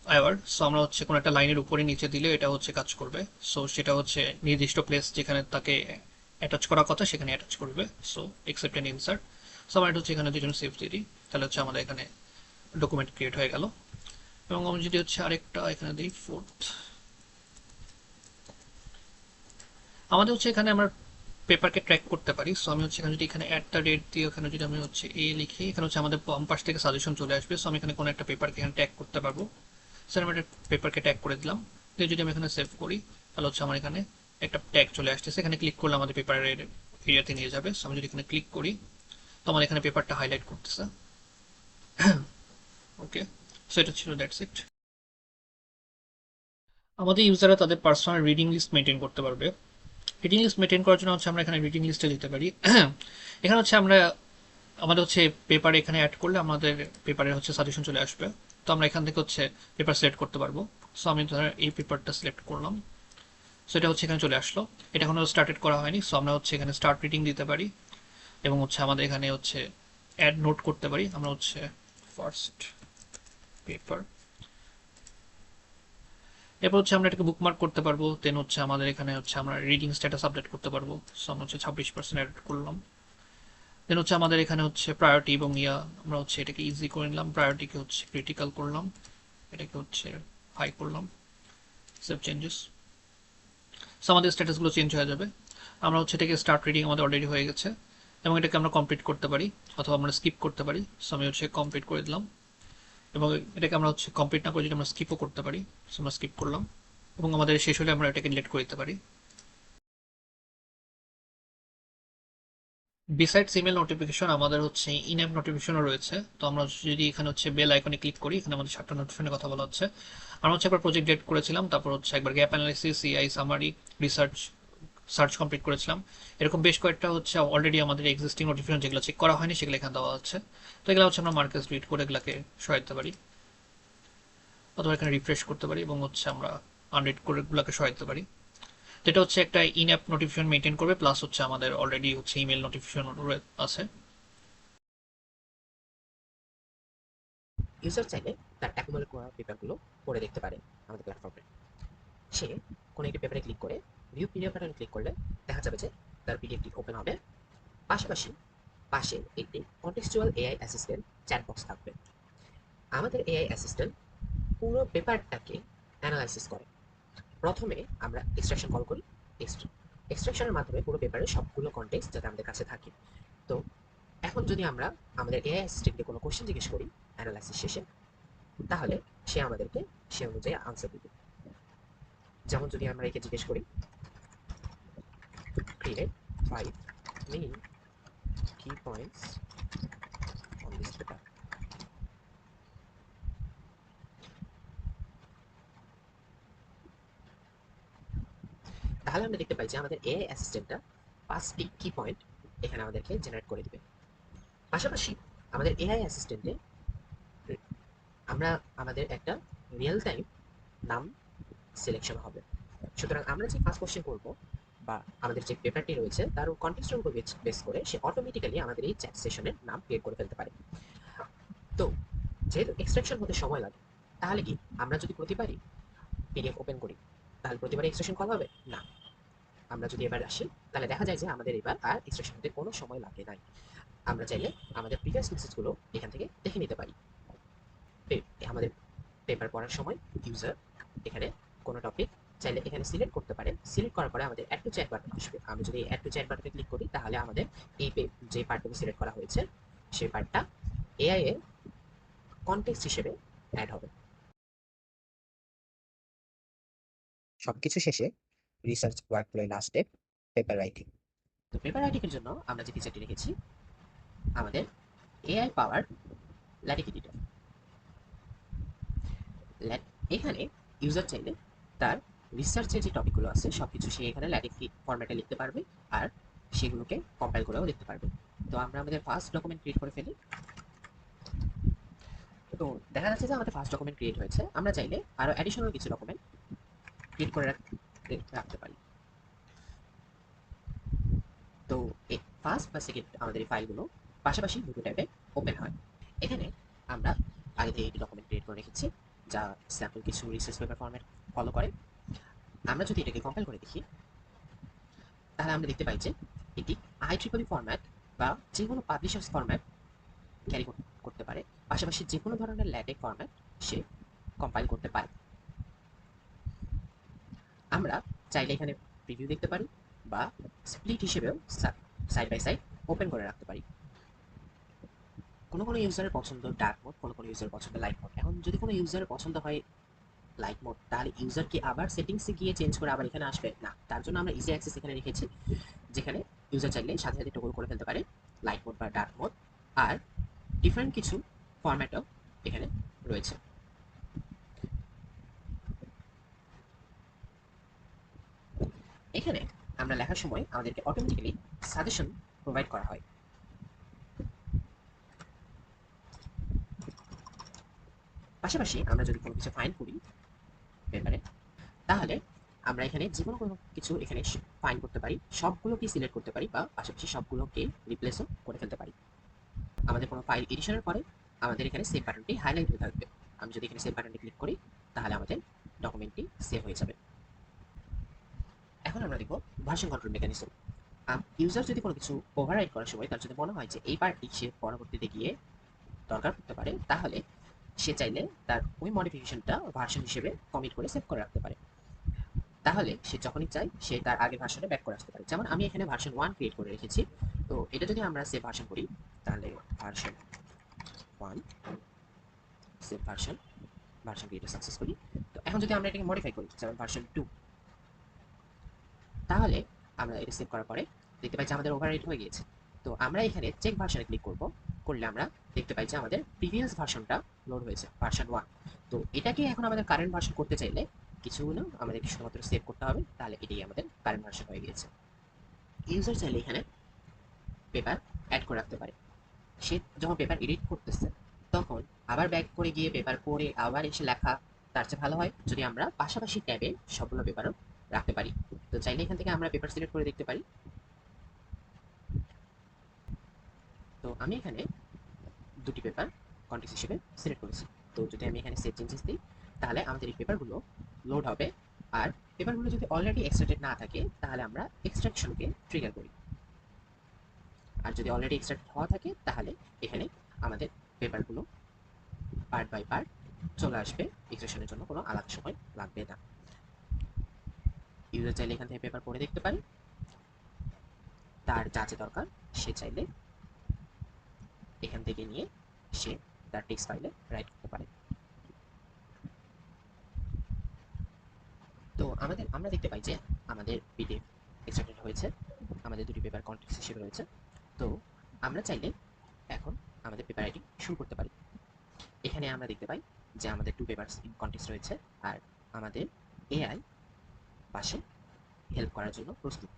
অ্যাওয়ার্ড। সো আমরা হচ্ছে কোনো একটা লাইনের উপরে নিচে দিলে এটা হচ্ছে কাজ করবে। সো সেটা হচ্ছে নির্দিষ্ট প্লেস যেখানে তাকে অ্যাটাচ করার কথা সেখানে অ্যাটাচ করবে। So accept and insert. So আমরা এটা হচ্ছে এখানে দুজন সেভ দিয়ে দিই, তাহলে হচ্ছে আমাদের এখানে ডকুমেন্ট ক্রিয়েট হয়ে গেল। এবং আমি যদি হচ্ছে আরেকটা এখানে দিই ফোর্থ, আমাদের হচ্ছে এখানে আমরা পেপারকে ট্র্যাক করতে পারি। সো আমি হচ্ছে এখানে যদি এখানে অ্যাট দ্য রেট দিয়ে ওখানে যদি আমি হচ্ছে এ লিখি, এখানে হচ্ছে আমাদের বাম পাশ থেকে সাজেশন চলে আসবে। সো আমি এখানে কোনো একটা পেপারকে এখানে ট্যাগ করতে পারবো। সো আমি একটা পেপারকে ট্যাগ করে দিলাম, দিয়ে যদি আমি এখানে সেভ করি তাহলে হচ্ছে আমার এখানে একটা ট্যাগ চলে আসতেছে। এখানে ক্লিক করলে আমাদের পেপারের এরিয়াতে নিয়ে যাবে। সো আমি যদি এখানে ক্লিক করি তো আমাদের এখানে পেপারটা হাইলাইট করতেছে। ওকে, সো এটা ছিল, দ্যাটস ইট। আমাদের ইউজাররা তাদের পার্সোনাল রিডিং লিস্ট মেনটেন করতে পারবে। রিডিং লিস্ট মেনটেন করার জন্য হচ্ছে আমরা এখানে রিডিং লিস্টে দিতে পারি। এখানে হচ্ছে আমরা আমাদের হচ্ছে পেপার এখানে অ্যাড করলে আমাদের পেপারের হচ্ছে সাজেশন চলে আসবে। তো আমরা এখান থেকে হচ্ছে পেপার সিলেক্ট করতে পারবো। সো আমি ধর এই পেপারটা সিলেক্ট করলাম। সো এটা হচ্ছে এখানে চলে আসলো। এটা এখনো স্টার্টেড করা হয়নি, সো আমরা হচ্ছে এখানে স্টার্ট রিডিং দিতে পারি এবং হচ্ছে আমাদের এখানে হচ্ছে অ্যাড নোট করতে পারি। আমরা হচ্ছে ফার্স্ট পেপার, এরপর হচ্ছে আমরা এটাকে বুকমার্ক করতে পারবো। দেন হচ্ছে আমাদের এখানে হচ্ছে আমরা রিডিং স্ট্যাটাস আপডেট করতে পারবো। সো আমরা হচ্ছে 26% অ্যাড করলাম। দেন হচ্ছে আমাদের এখানে হচ্ছে প্রায়োরিটি এবং আমরা হচ্ছে এটাকে ইজি করে নিলাম, প্রায়োরিটিকে হচ্ছে ক্রিটিক্যাল করলাম, এটাকে হচ্ছে হাই করলাম। Save changes. সো আমাদের স্ট্যাটাসগুলো চেঞ্জ হয়ে যাবে। আমরা হচ্ছে এটাকে স্টার্ট রিডিং আমাদের অলরেডি হয়ে গেছে এবং এটাকে আমরা কমপ্লিট করতে পারি অথবা আমরা স্কিপ করতে পারি। সো আমি হচ্ছে কমপ্লিট করে দিলাম এবং এটাকে আমরা হচ্ছে কমপ্লিট না করে যদি আমরা স্কিপও করতে পারি। সো আমরা স্কিপ করলাম এবং আমাদের শেষ হলে আমরা এটাকে ডিলিট করে দিতে পারি। বিসাইডস ইমেল নোটিফিকেশন আমাদের হচ্ছে ইন অ্যাপ নোটিফিকেশনও রয়েছে। তো আমরা যদি এখানে হচ্ছে বেল আইকনে ক্লিক করি, এখানে আমাদের 7টা নোটিফিকেশনের কথা বলা হচ্ছে। আমরা হচ্ছে একবার প্রজেক্ট ডেট করেছিলাম, তারপর হচ্ছে একবার gap analysis, CI summary, research, search complete করেছিলাম। এরকম বেশ কয়েকটা হচ্ছে অলরেডি আমাদের এক্সিস্টিং নোটিফিকেশন যেগুলো চেক করা হয়নি সেগুলো এখানে দেওয়া হচ্ছে। তো এগুলো হচ্ছে আমরা মার্কেস রিড করে এগুলোকে সরাই দিতে পারি অথবা এখানে রিফ্রেশ করতে পারি এবং হচ্ছে আমরা আনরিড করে এগুলোকে সরাই দিতে পারি। যেটা হচ্ছে একটা ইন অ্যাপ নোটিফিকেশন মেনটেন করবে, প্লাস হচ্ছে আমাদের অলরেডি হচ্ছে ইমেল নোটিফিকেশন আছে।
ইউজার চাইলে তার অ্যাকুমুলেট করা পেপারগুলো পড়ে দেখতে পারে আমাদের প্ল্যাটফর্মে। সে কোনো একটি পেপারে ক্লিক করে ভিউ পিডিএফ বাটনে ক্লিক করলে দেখা যাবে যে তার পিডিএফটি ওপেন হবে। পাশাপাশি পাশে একটি contextual AI assistant chat box থাকবে। আমাদের এআই অ্যাসিস্ট্যান্ট পুরো পেপারটাকে অ্যানালাইসিস করে। প্রথমে আমরা এক্সট্রাকশন কল করি। এক্সট্রাকশনের মাধ্যমে পুরো পেপারের সবগুলো কন্টেক্সট যাতে আমাদের কাছে থাকে। তো এখন যদি আমরা আমাদের এআই অ্যাসিস্ট্যান্টকে কোনো কোশ্চেন জিজ্ঞেস করি অ্যানালাইসিস শেষে, তাহলে সে আমাদেরকে সে অনুযায়ী আনসার দিবে। যেমন যদি আমরা একে জিজ্ঞেস করি create 5 main key points on this paper, তাহলে আমরা দেখতে পাই যে আমাদের এআই অ্যাসিস্ট্যান্টটা 5টি কি পয়েন্ট এখানে আমাদেরকে জেনারেট করে দিবে। পাশাপাশি আমাদের এআই অ্যাসিস্ট্যান্টে আমরা আমাদের একটা রিয়েল টাইম নাম সিলেকশন হবে। সুতরাং আমরা যে ফার্স্ট কোশ্চেন করব বা আমাদের যে পেপারটি রয়েছে তার কন্টেক্সটের উপর বেস করে সে অটোমেটিক্যালি আমাদের এই চ্যাট সেশনের নাম ক্রিয়েট করে ফেলতে পারে। তো যেহেতু এক্সট্রাকশন হতে সময় লাগে, তাহলে কি আমরা যদি প্রতিবারই পিডিএফ ওপেন করি তাহলে প্রতিবারই এক্সট্রাকশন কল হবে না। আমরা যদি এবার আসি তাহলে দেখা যায় যে আমাদের এবার আর এক্সট্রাকশন হতে কোনো সময় লাগে নাই। আমরা চাইলে আমাদের প্রিভিয়াস মেসেজগুলো এখান থেকে দেখে নিতে পারি। আমাদের পেপার পড়ার সময় ইউজার এখানে কোনো টপিক চাইলে এখানে সিলেক্ট করতে পারে। সিলেক্ট করার পরে আমাদের অ্যাড টু চ্যাট বাটন আসবে। আমি যদি অ্যাড টু চ্যাট বাটনে ক্লিক করি তাহলে আমাদের এই যে পার্টটুকু সিলেক্ট করা হয়েছে সেই পার্টটা এআই এর কনটেক্সট হিসেবে অ্যাড হবে।
সবকিছু শেষে research workflow last step paper writing.
তো পেপার রাইটিংয়ের জন্য আমরা যে ফিচারটি রেখেছি আমাদের এআই পাওয়ার ল্যাটিক এডিটর। এখানে ইউজার চাইলে তার রিসার্চের যে টপিকগুলো আছে সবকিছু সে এখানে ল্যাটিক ফরম্যাটে লিখতে পারবে আর সেগুলোকে কম্পাইল করেও লিখতে পারবে। তো আমরা আমাদের ফার্স্ট ডকুমেন্ট ক্রিয়েট করে ফেলি। তো দেখা যাচ্ছে যে আমাদের ফার্স্ট ডকুমেন্ট ক্রিয়েট হয়েছে। আমরা চাইলে আরো অ্যাডিশনাল কিছু ডকুমেন্ট ক্রিয়েট করে রাখতে পারি। তো এই ফার্স্ট বা সেকেন্ড আমাদের এই ফাইলগুলো পাশাপাশি দুটো ট্যাবে ওপেন হয়। এখানে আমরা আগে থেকে একটি ডকুমেন্ট ক্রিয়েট করে রেখেছি যা স্যাম্পল কিছু রিসার্চ পেপার ফরম্যাট ফলো করে। আমরা যদি এটাকে কম্পাইল করে দেখি তাহলে আমরা দেখতে পাই যে এটি IEEE ফরম্যাট বা যে কোনো পাবলিশার্স ফরম্যাট ক্যারি করতে পারে। পাশাপাশি যে কোনো ধরনের ল্যাটেক ফরম্যাট সে কম্পাইল করতে পারে। আমরা চাইলে এখানে প্রিভিউ দেখতে পারি বা স্প্লিট হিসেবেও সাইড বাই সাইড ওপেন করে রাখতে পারি। কোনো ইউজারের পছন্দ ডার্ক মোড, কোনো ইউজারের পছন্দ লাইট মোড। এখন যদি কোনো ইউজারের পছন্দ হয় লাইট মোড তাহলে ইউজার কি আবার সেটিংসে গিয়ে চেঞ্জ করে আবার এখানে আসবে না। তার জন্য আমরা ইজি অ্যাক্সেস এখানে রেখেছি, যেখানে ইউজার চাইলে সাথে সাথে টগল করে ফেলতে পারে লাইট মোড বা ডার্ক মোড। আর ডিফারেন্ট কিছু ফরম্যাটও এখানে রয়েছে। এখানে আমরা লেখার সময় আমাদেরকে অটোমেটিক্যালি সাজেশন প্রোভাইড করা হয়। পাশাপাশি আমরা যদি কোনো কিছু ফাইন্ড করি পেপারে, তাহলে আমরা এখানে যে কোনো কিছু এখানে ফাইন্ড করতে পারি, সবগুলোকে সিলেক্ট করতে পারি বা পাশাপাশি সবগুলোকে রিপ্লেসও করে ফেলতে পারি। আমাদের কোনো ফাইল এডিশনের পরে আমাদের এখানে সেভ বাটনটি হাইলাইট হয়ে থাকবে। আমি যদি এখানে সেভ বাটনটি ক্লিক করি তাহলে আমাদের ডকুমেন্টটি সেভ হয়ে যাবে। এখন আমরা দেখব ভার্সন কন্ট্রোল মেকানিজম। ইউজার যদি কোনো কিছু ওভাররাইট করার সময় তার যদি মনে হয় যে এই পার্টটি সে পরবর্তীতে গিয়ে দরকার পড়তে পারে, তাহলে সে চাইলে তার ওই মডিফিকেশনটা ভার্সন হিসেবে কমিট করে সেভ করে রাখতে পারে। তাহলে সে যখনই চায় সে তার আগের ভার্সনে ব্যাক করে আসতে পারে। যেমন আমি এখানে ভার্সন 1 ক্রিয়েট করে রেখেছি। তো এটা যদি আমরা সেভ ভার্সন করি তাহলে version 1 save version, version create successfully. তো এখন যদি আমরা এটাকে মডিফাই করি যেমন ভার্সন 2, তাহলে আমরা এটা সেভ করার পরে দেখতে পাই যে আমাদের ওভাররাইট হয়ে গিয়েছে। তো আমরা এখানে চেক ভার্সনে ক্লিক করব, করলে আমরা দেখতে পাই যে আমাদের প্রিভিয়াস ভার্সনটা লোড হয়েছে, ভার্সন 1। তো এটাকে এখন আমাদের কারেন্ট ভার্সন করতে চাইলে কিছু না, আমাদের শুধুমাত্র সেভ করতে হবে, তাহলে এটাই আমাদের কারেন্ট ভার্সন হয়ে গিয়েছে। ইউজার চাইলে এখানে পেপার অ্যাড করে রাখতে পারে। সে যখন পেপার এডিট করতেছে তখন আবার ব্যাক করে গিয়ে পেপার পড়ে আবার এসে লেখা, তার চেয়ে ভালো হয় যদি আমরা পাশাপাশি ট্যাবে সবগুলো পেপারও রাখতে পারি। তো চাইলে এখান থেকে আমরা পেপার সিলেক্ট করে দেখতে পারি। তো আমি এখানে দুটি পেপার কন্টেক্সট হিসেবে সিলেক্ট করেছি। তো যদি আমি এখানে সেভ চেঞ্জেস দিই তাহলে আমাদের এই পেপারগুলো লোড হবে। আর পেপারগুলো যদি অলরেডি এক্সট্রাক্টেড না থাকে তাহলে আমরা এক্সট্রাকশনকে ট্রিগার করি। আর যদি অলরেডি এক্সট্রাক্টেড হওয়া থাকে তাহলে এখানে আমাদের পেপারগুলো পার্ট বাই পার্ট চলে আসবে, এক্সট্রাকশনের জন্য কোনো আলাদা সময় লাগবে না। ইউজার চাইলে এখান থেকে পেপার পড়ে দেখতে পারে, তার যা যা দরকার সে চাইলে এখান থেকে নিয়ে সে তার টেক্সট ফাইলে রাইট করতে পারে। তো আমরা দেখতে পাই যে আমাদের পিডিএফ এক্সট্রাক্টেড হয়েছে, আমাদের দুটি পেপার কন্টেক্সট হিসেবে রয়েছে। তো আমরা চাইলে এখন আমাদের পেপার রাইটিং শুরু করতে পারি। এখানে আমরা দেখতে পাই যে আমাদের 2 পেপারস ইন কন্টেক্সট রয়েছে আর আমাদের এআই পাশে হেল্প করার জন্য প্রস্তুত।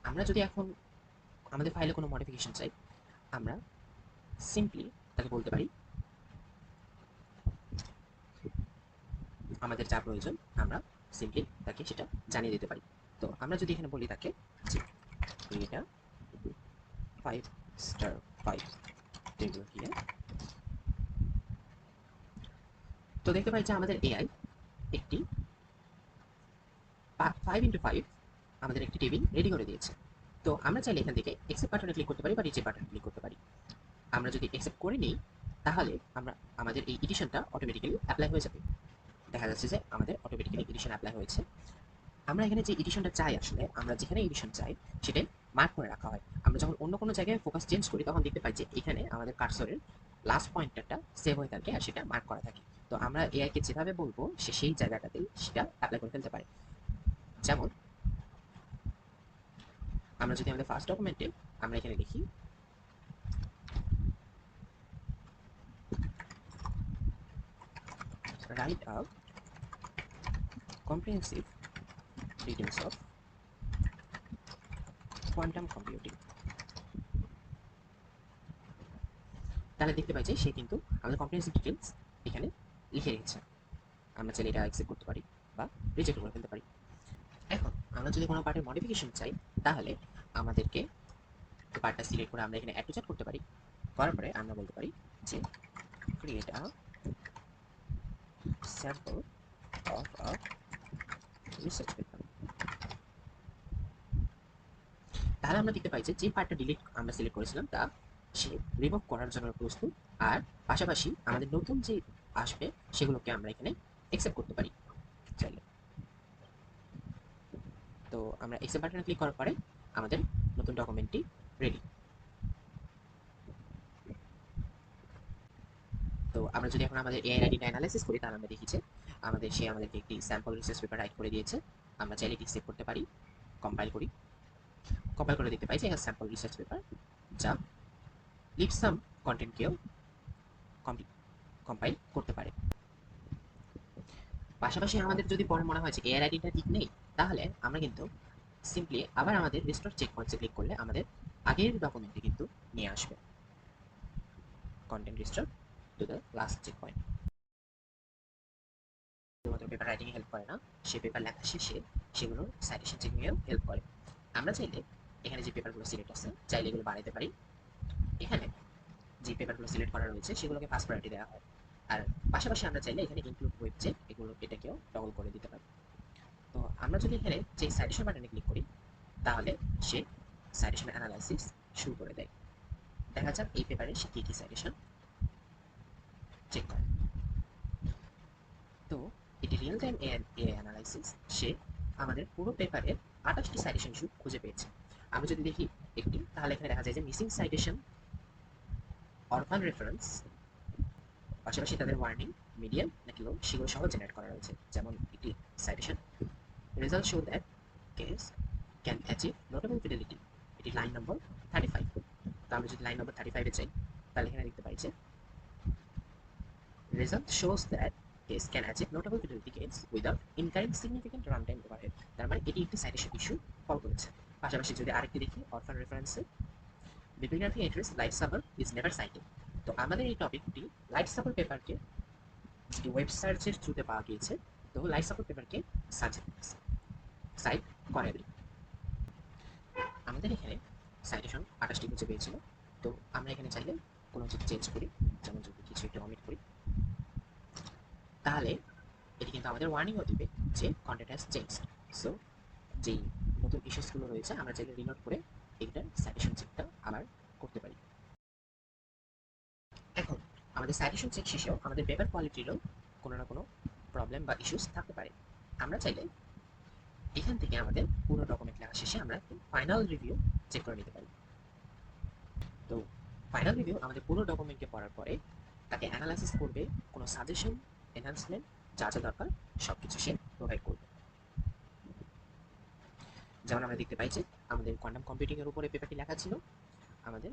আমরা যদি এখন আমাদের ফাইলে কোনো মডিফিকেশন চাই, আমরা সিম্পলি তাকে বলতে পারি আমাদের যা প্রয়োজন, আমরা সিম্পলি তাকে সেটা জানিয়ে দিতে পারি। তো আমরা যদি এখানে বলি তাকে যে এটা 5 স্টার 5 টেবিল হিয়ার, তো দেখতে পাই যে আমাদের এআই একটি 5x5 আমাদের একটি টেবিল রেডি করে দিয়েছে। তো আমরা চাইলে এখান থেকে এক্সেপ্ট বাটনে ক্লিক করতে পারি বা রিজেক্ট বাটনে ক্লিক করতে পারি। আমরা যদি এক্সেপ্ট করে নিই তাহলে আমাদের এই এডিশনটা অটোমেটিক্যালি অ্যাপ্লাই হয়ে যাবে। দেখা যাচ্ছে যে আমাদের অটোমেটিক্যালি এডিশন অ্যাপ্লাই হয়েছে। আমরা এখানে যে এডিশনটা চাই, আসলে আমরা যেখানে এডিশন চাই সেটাই মার্ক করে রাখা হয়। আমরা যখন অন্য কোনো জায়গায় ফোকাস চেঞ্জ করি তখন দেখতে পাই যে এখানে আমাদের কার্সরের লাস্ট পয়েন্টারটা সেভ হয়ে থাকে আর সেটা মার্ক করা থাকে। তো আমরা এআইকে যেভাবে বলবো সে সেই জায়গাটাতেই সেটা অ্যাপ্লাই করে ফেলতে পারে। যেমন আমরা যদি আমাদের ফার্স্ট ডকুমেন্টে আমরা এখানে লিখি write a comprehensive details of quantum computing, তাহলে দেখতে পাই যে সে কিন্তু আমাদের কম্প্রিহেন্সিভ ডিটেলস এখানে লিখে রেখেছে। আমরা চাইলে এটা অ্যাকসেপ্ট করতে পারি বা রিজেক্ট করে ফেলতে পারি। এখন আমরা যদি কোনো পার্টের মডিফিকেশন চাই তাহলে আমাদেরকে পার্টটা সিলেক্ট করে আমরা এখানে অ্যাড টু চ্যাট করতে পারি। করার পরে আমরা বলতে পারি যে create a sample of a research paper. তাহলে আমরা দেখতে পাই যে যে পার্টটা ডিলিট আমরা সিলেক্ট করেছিলাম তা সে রিমুভ করার জন্য প্রস্তুত। আর পাশাপাশি আমাদের নতুন যে আসবে সেগুলোকে আমরা এখানে অ্যাকসেপ্ট করতে পারি চাইলে। তো আমরা অ্যাকসেপ্ট বাটনে ক্লিক করার পরে আমাদের নতুন ডকুমেন্টটি রেডি। তো আমরা যদি এখন আমাদের এআই রাইটিংটা অ্যানালাইসিস করি তাহলে আমরা দেখি যে সে আমাদেরকে একটি স্যাম্পল রিসার্চ পেপার রাইট করে দিয়েছে। আমরা চাইলে এটি সেভ করতে পারি, কম্পাইল করি, কম্পাইল করে দেখতে পাই যে স্যাম্পল রিসার্চ পেপার যা লিপসাম কন্টেন্টকেও কম্পাইল করতে পারে। পাশাপাশি আমাদের যদি পরে মনে হয় যে এআই রাইটিংটা ঠিক নেই তাহলে আমরা কিন্তু সিম্পলি আবার আমাদের রিস্টোর চেক পয়েন্টসে ক্লিক করলে আমাদের আগের ডকুমেন্টে কিন্তু নিয়ে আসবে। content restore to the last checkpoint. শুধুমাত্র পেপার রাইটিং হেল্প করে না, সে পেপার লেখা শেষে সেগুলো সাইটেশন চেকিংয়েও হেল্প করে। আমরা চাইলে এখানে যে পেপারগুলো সিলেক্ট আছে চাইলে এগুলো বাড়াতে পারি। এখানে যে পেপারগুলো সিলেক্ট করা রয়েছে সেগুলোকে ফার্স্ট প্রায়োরিটি দেওয়া হয়, আর পাশাপাশি আমরা চাইলে এখানে ইনক্লুড ওয়েব চেক এটাকেও টগল করে দিতে পারি। তো আমরা যদি এখানে যে সাইটেশন বাটনে ক্লিক করি তাহলে সে সাইটেশন অ্যানালাইসিস শুরু করে দেয়। দেখা যাক এই পেপারে সে কী কী সাইটেশন চেক করে। তো এটি রিয়েল টাইম এআই অ্যানালাইসিস, সে আমাদের পুরো পেপারের 28টি সাইটেশন ইস্যু খুঁজে পেয়েছে। আমরা যদি দেখি একটি, তাহলে এখানে দেখা যায় যে মিসিং সাইটেশন, অরফান রেফারেন্স, পাশাপাশি তাদের ওয়ার্নিং, মিডিয়াম নাকি লো সেগুলো সহ জেনারেট করা রয়েছে। যেমন একটি citation result show that case can achieve notable fidelity, এটি লাইন নম্বর 35। তো আমরা যদি লাইন নম্বর 35-এ চাই তাহলে এখানে দেখতে পাই যে result shows that case can achieve notable fidelity case without incurring significant run time overhead. তার মানে এটি একটি সাইটেশন ইস্যু ফলো করেছে। পাশাপাশি যদি আরেকটি দেখি অরফান রেফারেন্সে bibliography entries light server is never cited. তো আমাদের এই টপিকটি লাইট সার্ভার পেপারকে ওয়েব সার্চের থ্রুতে পাওয়া গিয়েছে। তো লাইট সার্ভার পেপারকে সাইট করে দিই। আমাদের এখানে সাইটেশন 28টি খুঁজে পেয়েছিল। তো আমরা এখানে চাইলে কোনো কিছু চেঞ্জ করি, যেমন যদি কিছু একটু অমিট করি তাহলে এটি কিন্তু আমাদের ওয়ার্নিংও দিবে যে কন্টেন্ট হ্যাজ চেঞ্জড। সো যেই নতুন ইস্যুসগুলো রয়েছে আমরা চাইলে রিনোট করে এইটার সাইটেশন চেকটা আবার করতে পারি। এখন আমাদের সাইটেশন চেক শেষেও আমাদের পেপার কোয়ালিটিরও কোনো না কোনো প্রবলেম বা ইস্যুস থাকতে পারে। আমরা চাইলে এখান থেকে আমাদের পুরো ডকুমেন্ট লেখা শেষে আমরা ফাইনাল রিভিউ চেক করে নিতে পারি। তো ফাইনাল রিভিউ আমাদের পুরো ডকুমেন্টকে পড়ার পরে তাকে অ্যানালাইসিস করবে, কোনো সাজেশন, এনহান্সমেন্ট যা যা দরকার সব কিছু সে প্রোভাইড করবে। যেমন আমরা দেখতে পাই যে আমাদের কোয়ান্টাম কম্পিউটিংয়ের উপরে পেপারটি লেখা ছিল, আমাদের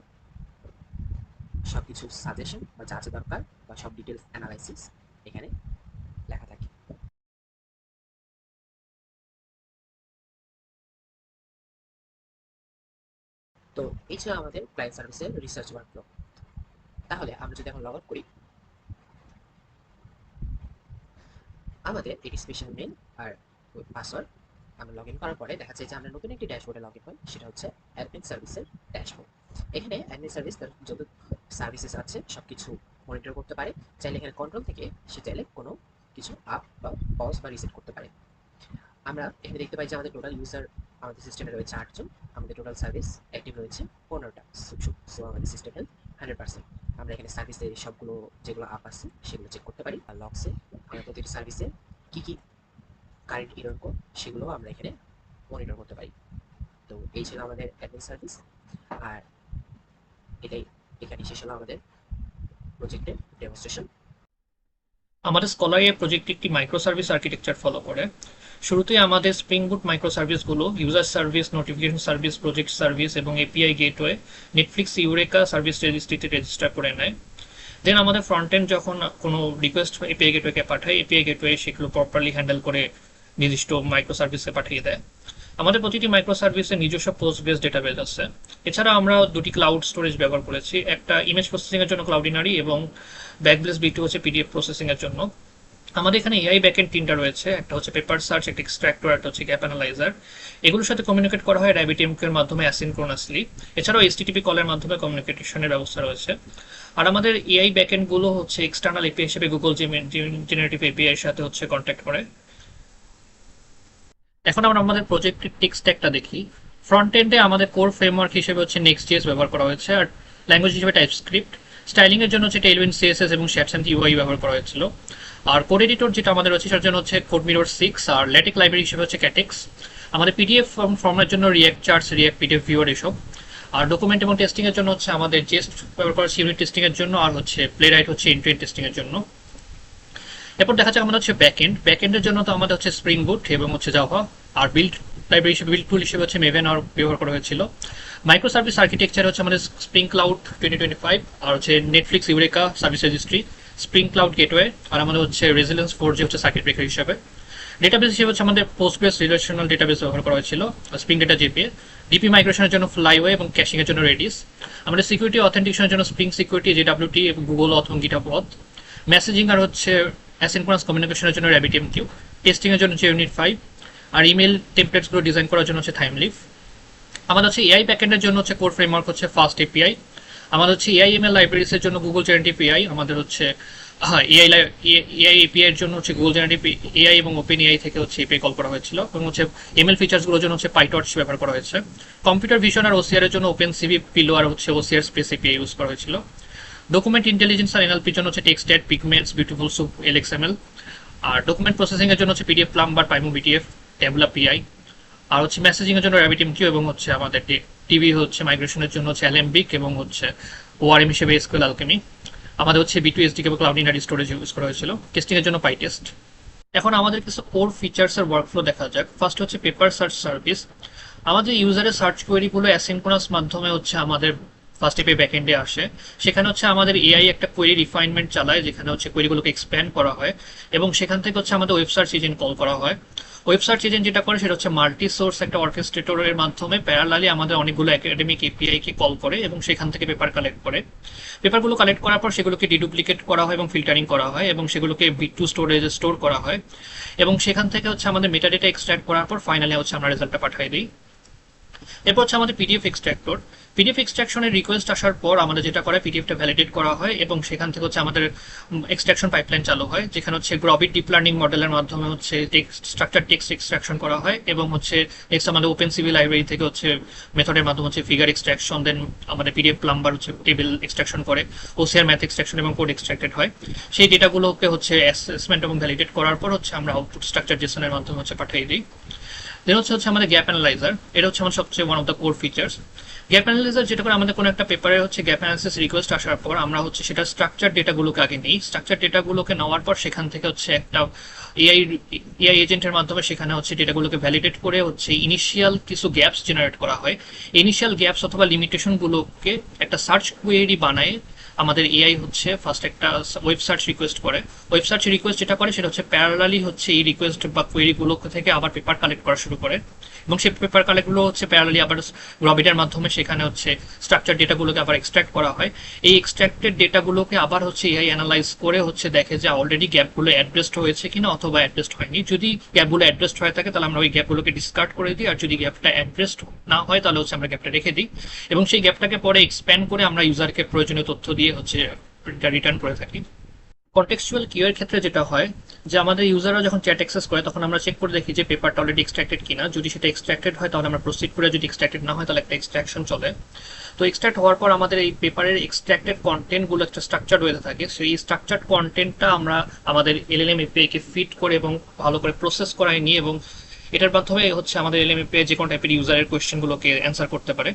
সব কিছু সাজেশন বা যা যা দরকার বা সব ডিটেলস অ্যানালাইসিস এখানে লেখা থাকে। তো এই ছিল আমাদের ক্লায়েন্ট সার্ভিসের রিসার্চ ওয়ার্কফ্লো। তাহলে আমরা যদি এখন লগ আউট করি, আমাদের এটি স্পেশাল মেইল আর পাসওয়ার্ড আমরা লগ ইন করার পরে দেখা যায় যে আমরা নতুন একটি ড্যাশবোর্ডে লগ ইন হই, সেটা হচ্ছে অ্যাডমিন সার্ভিসের ড্যাশবোর্ড। এখানে অ্যাডমিন সার্ভিস তার যত সার্ভিসেস আছে সব কিছু মনিটর করতে পারে। চাইলে এখানে কন্ট্রোল থেকে সে চাইলে কোনো কিছু আপ বা পজ বা রিসেট করতে পারে। আমরা এখানে দেখতে পাই যে আমাদের টোটাল ইউজার আমাদের সিস্টেমে রয়েছে 8 জন, আমাদের টোটাল সার্ভিস অ্যাক্টিভ রয়েছে 15টা। সো আমাদের সিস্টেম হেলথ 100%। আমরা এখানে সার্ভিসে সবগুলো যেগুলো আপ আছে সেগুলো চেক করতে পারি। আর লগসে আমরা প্রতিটি সার্ভিসে কী কী কারেন্ট ইরর কোড সেগুলো আমরা এখানে মনিটর করতে পারি। তো এই ছিল আমাদের অ্যাডমিন সার্ভিস, আর এটাই এখানে শেষ হলো আমাদের প্রজেক্টের ডেমনস্ট্রেশন।
আমাদের স্কলার এই প্রজেক্টটি একটি মাইক্রো সার্ভিস আর্কিটেকচার ফলো করে। শুরুতেই আমাদের স্প্রিং বুট মাইক্রো সার্ভিসগুলো user service, notification service, project service এবং API gateway Netflix Eureka service রেজিস্ট্রিতে রেজিস্টার করে নেয়। দেন আমাদের ফ্রন্ট এন্ড যখন কোনো রিকোয়েস্ট এপিআই গেটওয়েকে পাঠায়, এপিআই গেটওয়ে সেগুলো প্রপারলি হ্যান্ডেল করে নির্দিষ্ট মাইক্রো সার্ভিসে পাঠিয়ে দেয়। আমাদের প্রতিটি মাইক্রো সার্ভিসের নিজস্ব পোস্ট বেস ডেটাবেস আছে। এছাড়া আমরা দুটি ক্লাউড স্টোরেজ ব্যবহার করেছি, একটা ইমেজ প্রসেসিংয়ের জন্য ক্লাউডিনারি এবং ব্যাকবেস বি2 হচ্ছে পিডিএফ প্রসেসিংয়ের জন্য। আমাদের এখানে এআই ব্যাকএন্ড 3টা রয়েছে, একটা হচ্ছে পেপার সার্চ, একটা এক্সট্রাক্টর, একটা হচ্ছে গ্যাপ অ্যানালাইজার। এগুলোর সাথে কমিউনিকেট করা হয় RabbitMQ এর মাধ্যমে অ্যাসিনক্রোনাসলি। এছাড়াও HTTP কলের মাধ্যমে কমিউনিকেশনের ব্যবস্থা রয়েছে। আর আমাদের এআই ব্যাকএন্ডগুলো হচ্ছে এক্সটার্নাল এপিআই হিসেবে গুগল জেনারেটিভ এপিআই এর সাথে হচ্ছে কন্ট্যাক্ট করে। এখন আমরা আমাদের প্রজেক্টের টেক স্ট্যাকটা দেখি। ফ্রন্ট এন্ডে আমাদের কোর ফ্রেমওয়ার্ক হিসেবে হচ্ছে Next.js ব্যবহার করা হয়েছে, আর ল্যাঙ্গুয়েজ হিসেবে টাইপস্ক্রিপ্ট। স্টাইলিং এর জন্য হচ্ছে Tailwind CSS এবং Shadsan UI ব্যবহার করা হয়েছিল। আর কোড এডিটর যেটা আমাদের রয়েছে সেটার জন্য হচ্ছে CodeMirror 6, আর ল্যাটেক্স লাইব্রেরি হিসেবে হচ্ছে Catex। আমাদের পিডিএফ ফর্মের জন্য React Charts, React PDF Viewer এসব। আর ডকুমেন্ট এবং টেস্টিং এর জন্য হচ্ছে আমাদের Jest ব্যবহার করা ইউনিট টেস্টিং এর জন্য, আর হচ্ছে Playwright হচ্ছে এন্ড-টু-এন্ড টেস্টিং এর জন্য। এরপর দেখা যাক আমাদের হচ্ছে ব্যাকএন্ডের জন্য তো আমাদের হচ্ছে স্প্রিং বুট এবং হচ্ছে জাভা, আর বিল্ড লাইব্রেরি হিসেবে বিল্ড টুল হিসেবে হচ্ছে মেভেন আর ব্যবহার করা হয়েছিল। মাইক্রো সার্ভিস আর্কিটেকচার হচ্ছে আমাদের স্প্রিং ক্লাউড 2025, আর হচ্ছে Netflix Eureka service registry, spring cloud gateway, আর আমাদের হচ্ছে রেজিলেন্স 4G হচ্ছে সার্কিট ব্রেকার হিসেবে। ডেটাবেস হিসেবে হচ্ছে আমাদের পোস্টগ্রেস রিলেশনাল ডেটাবেস ব্যবহার করা হয়েছিল, স্প্রিং ডেটা জেপিএ, ডিপি মাইগ্রেশনের জন্য ফ্লাইওয়ে এবং ক্যাশিং এর জন্য রেডিস, আমাদের সিকিউরিটি অথেন্টিকেশনের জন্য স্প্রিং সিকিউরিটি, জেডব্লিউটি এবং গুগল অথ এবং গিটহাব অথ, মেসেজিং আর হচ্ছে অ্যাসিনক্রোনাস কমিউনিকেশনের জন্য RabbitMQ, টেস্টিং এর জন্য JUnit 5, আর ইমেল টেমপ্লেটসগুলো ডিজাইন করার জন্য হচ্ছে থাইমলিভ। আমাদের হচ্ছে এআই ব্যাকএন্ডের জন্য হচ্ছে কোর ফ্রেমওয়ার্ক হচ্ছে ফাস্ট এপিআই। আমাদের হচ্ছে এআই এমএল লাইব্রেরিজের জন্য গুগল জেনারেটিভ এআই। আমাদের হচ্ছে এআই এপিআই এর জন্য হচ্ছে গুগল জেনারেটিভ এআই এবং ওপেন এআই থেকে হচ্ছে এপিআই কল করা হয়েছিল, এবং হচ্ছে এমএল ফিচার্সগুলোর জন্য হচ্ছে পাইটর্চ ব্যবহার করা হয়েছে। কম্পিউটার ভিশন আর ওসিআর এর জন্য ওপেন সিভি, পিলো আর হচ্ছে ওসিআর স্পেস এপিআই ইউজ করা হয়েছিল। ডকুমেন্ট ইন্টেলিজেন্স আর এনএলপির জন্য হচ্ছে টেক্সট এড, পিগমেন্টস, বিউটিফুল সুপ, এলএক্সএমএল। আর ডকুমেন্ট প্রসেসিং এর জন্য হচ্ছে পিডিএফ প্লাম্বার, পাইমো বিটিএফ, ট্যাবলা পিআই। আর হচ্ছে মেসেজিং এর জন্য RabbitMQ, এবং হচ্ছে আমাদের টিভি হচ্ছে মাইগ্রেশনের জন্য হচ্ছে অ্যালেম্বিক, এবং হচ্ছে ওআরএম হিসেবে এসকিউএল আলকেমি। আমাদের হচ্ছে B2SDK এবং ক্লাউড ইনারি স্টোরেজ ইউজ করা হয়েছিল। টেস্টিং এর জন্য পাইটেস্ট। এখন আমাদের কিছু কোর ফিচার্স এর ওয়ার্কফ্লো দেখা যাক। ফার্স্ট হচ্ছে পেপার সার্চ সার্ভিস। আমাদের ইউজারের সার্চ কোয়েরিগুলো অ্যাসিনক্রোনাস মাধ্যমে হচ্ছে আমাদের ফার্স্ট এপি ব্যাকএন্ডে আসে। সেখানে হচ্ছে আমাদের এআই একটা কোয়েরি রিফাইনমেন্ট চালায়, যেখানে হচ্ছে কোয়েরিগুলোকে এক্সপ্যান্ড করা হয়, এবং সেখান থেকে হচ্ছে আমাদের ওয়েব সার্চ ইঞ্জিন কল করা হয়। ওয়েব সার্চ ইঞ্জিন যেটা করে সেটা হচ্ছে মাল্টি সোর্স একটা অর্কেস্ট্রেটরের মাধ্যমে প্যারালালি আমাদের অনেকগুলো একাডেমিক এপিআই কে কল করে, এবং সেখান থেকে পেপার কালেক্ট করে। পেপারগুলো কালেক্ট করার পর সেগুলোকে ডিডুপ্লিকেট করা হয় এবং ফিল্টারিং করা হয়, এবং সেগুলোকে B2 স্টোরেজে স্টোর করা হয়, এবং সেখান থেকে হচ্ছে আমাদের মেটাডেটা এক্সট্রাক্ট করার পর ফাইনালি হচ্ছে আমরা রেজাল্টটা পাঠিয়ে দিই। এরপর হচ্ছে আমাদের পিডিএফ এক্সট্রাক্টর। পিডিএফ এক্সট্রাকশনের রিকোয়েস্ট আসার পর আমাদের যেটা করে পিডিএফটা ভ্যালিডেট করা হয়, এবং সেখান থেকে হচ্ছে আমাদের এক্সট্রাকশন পাইপলাইন চালু হয়, যেখানে হচ্ছে গ্রবিট ডিপ লার্নিং মডেলের মাধ্যমে হচ্ছে স্ট্রাকচার টেক্সট এক্সট্রাকশন করা হয়, এবং হচ্ছে নেক্সট আমাদের ওপেন সিভি লাইব্রেরি থেকে হচ্ছে মেথডের মাধ্যমে হচ্ছে ফিগার এক্সট্রাকশন, দেন আমাদের পিডিএফ প্লাম্বার হচ্ছে টেবিল এক্সট্রাকশন করে, ওসিআর ম্যাথ এক্সট্রাকশন এবং কোড এক্সট্রাক্টেড হয়। সেই ডেটাগুলোকে হচ্ছে অ্যাসেসমেন্ট এবং ভ্যালিডেট করার পর হচ্ছে আমরা আউটপুট স্ট্রাকচার জেসনের মাধ্যমে হচ্ছে পাঠিয়ে দিই। দেন হচ্ছে আমাদের গ্যাপ অ্যানালাইজার। এটা হচ্ছে আমার সবচেয়ে one of the core features. Gap analyser যেটা করে আমাদের কোনো একটা পেপারে হচ্ছে গ্যাপ অ্যানালিসিস রিকোয়েস্ট আসার পর আমরা হচ্ছে সেটা স্ট্রাকচার ডেটাগুলোকে আগে নিই। স্ট্রাকচার ডেটাগুলোকে নেওয়ার পর সেখান থেকে হচ্ছে একটা এআই এজেন্টের মাধ্যমে সেখানে হচ্ছে ডেটাগুলোকে ভ্যালিডেট করে হচ্ছে ইনিশিয়াল কিছু গ্যাপস জেনারেট করা হয়। ইনিশিয়াল গ্যাপস অথবা লিমিটেশনগুলোকে একটা সার্চ কোয়েরি বানায় আমাদের এআই হচ্ছে ফার্স্ট একটা ওয়েব সার্চ রিকোয়েস্ট করে। ওয়েব সার্চ রিকোয়েস্ট যেটা করে সেটা হচ্ছে প্যারালালি হচ্ছে এই রিকোয়েস্ট বা কোয়েরিগুলো থেকে আবার পেপার কালেক্ট করা শুরু করে, এবং সেই পেপার কালেক্টগুলো হচ্ছে প্যারালালি আবার গ্রবিটের মাধ্যমে সেখানে হচ্ছে স্ট্রাকচার ডেটাগুলোকে আবার এক্সট্রাক্ট করা হয়। এই এক্সট্রাক্টেড ডেটাগুলোকে আবার হচ্ছে এআই অ্যানালাইজ করে হচ্ছে দেখে যে অলরেডি গ্যাপগুলো অ্যাড্রেসড হয়েছে কিনা অথবা অ্যাড্রেসড হয়নি। যদি গ্যাপগুলো অ্যাড্রেসড হয়ে থাকে তাহলে আমরা ওই গ্যাপগুলোকে ডিসকার্ড করে দিই, আর যদি গ্যাপটা অ্যাড্রেসড না হয় তাহলে হচ্ছে আমরা গ্যাপটা রেখে দিই, এবং সেই গ্যাপটাকে পরে এক্সপ্যান্ড করে আমরা ইউজারকে প্রয়োজনীয় তথ্য দিয়ে হচ্ছে রিটার্ন করে থাকি। কনটেক্সচুয়াল কিউয়ের ক্ষেত্রে যেটা হয় যে আমাদের ইউজাররা যখন চ্যাট অ্যাক্সেস করে তখন আমরা চেক করে দেখি যে পেপারটা অলরেডি এক্সট্রাক্টেড কিনা। যদি সেটা এক্সট্রাক্টেড হয় তাহলে আমরা প্রসিড করে, যদি এক্সট্রাক্টেড না হয় তাহলে একটা এক্সট্রাকশন চলে। তো এক্সট্রাক্ট হওয়ার পর আমাদের এই পেপারের এক্সট্রাক্টেড কন্টেন্টগুলো একটা স্ট্রাকচার হয়ে থাকে। সেই স্ট্রাকচার্ড কন্টেন্টটা আমরা আমাদের এলএলএম এপিআই কে ফিট করে এবং ভালো করে প্রসেস করাই নিই, এবং এটার মাধ্যমে হচ্ছে আমাদের এলএলএম এপিআই যে কোনো টাইপের ইউজারের কোয়েশ্চেনগুলোকে অ্যান্সার করতে পারে।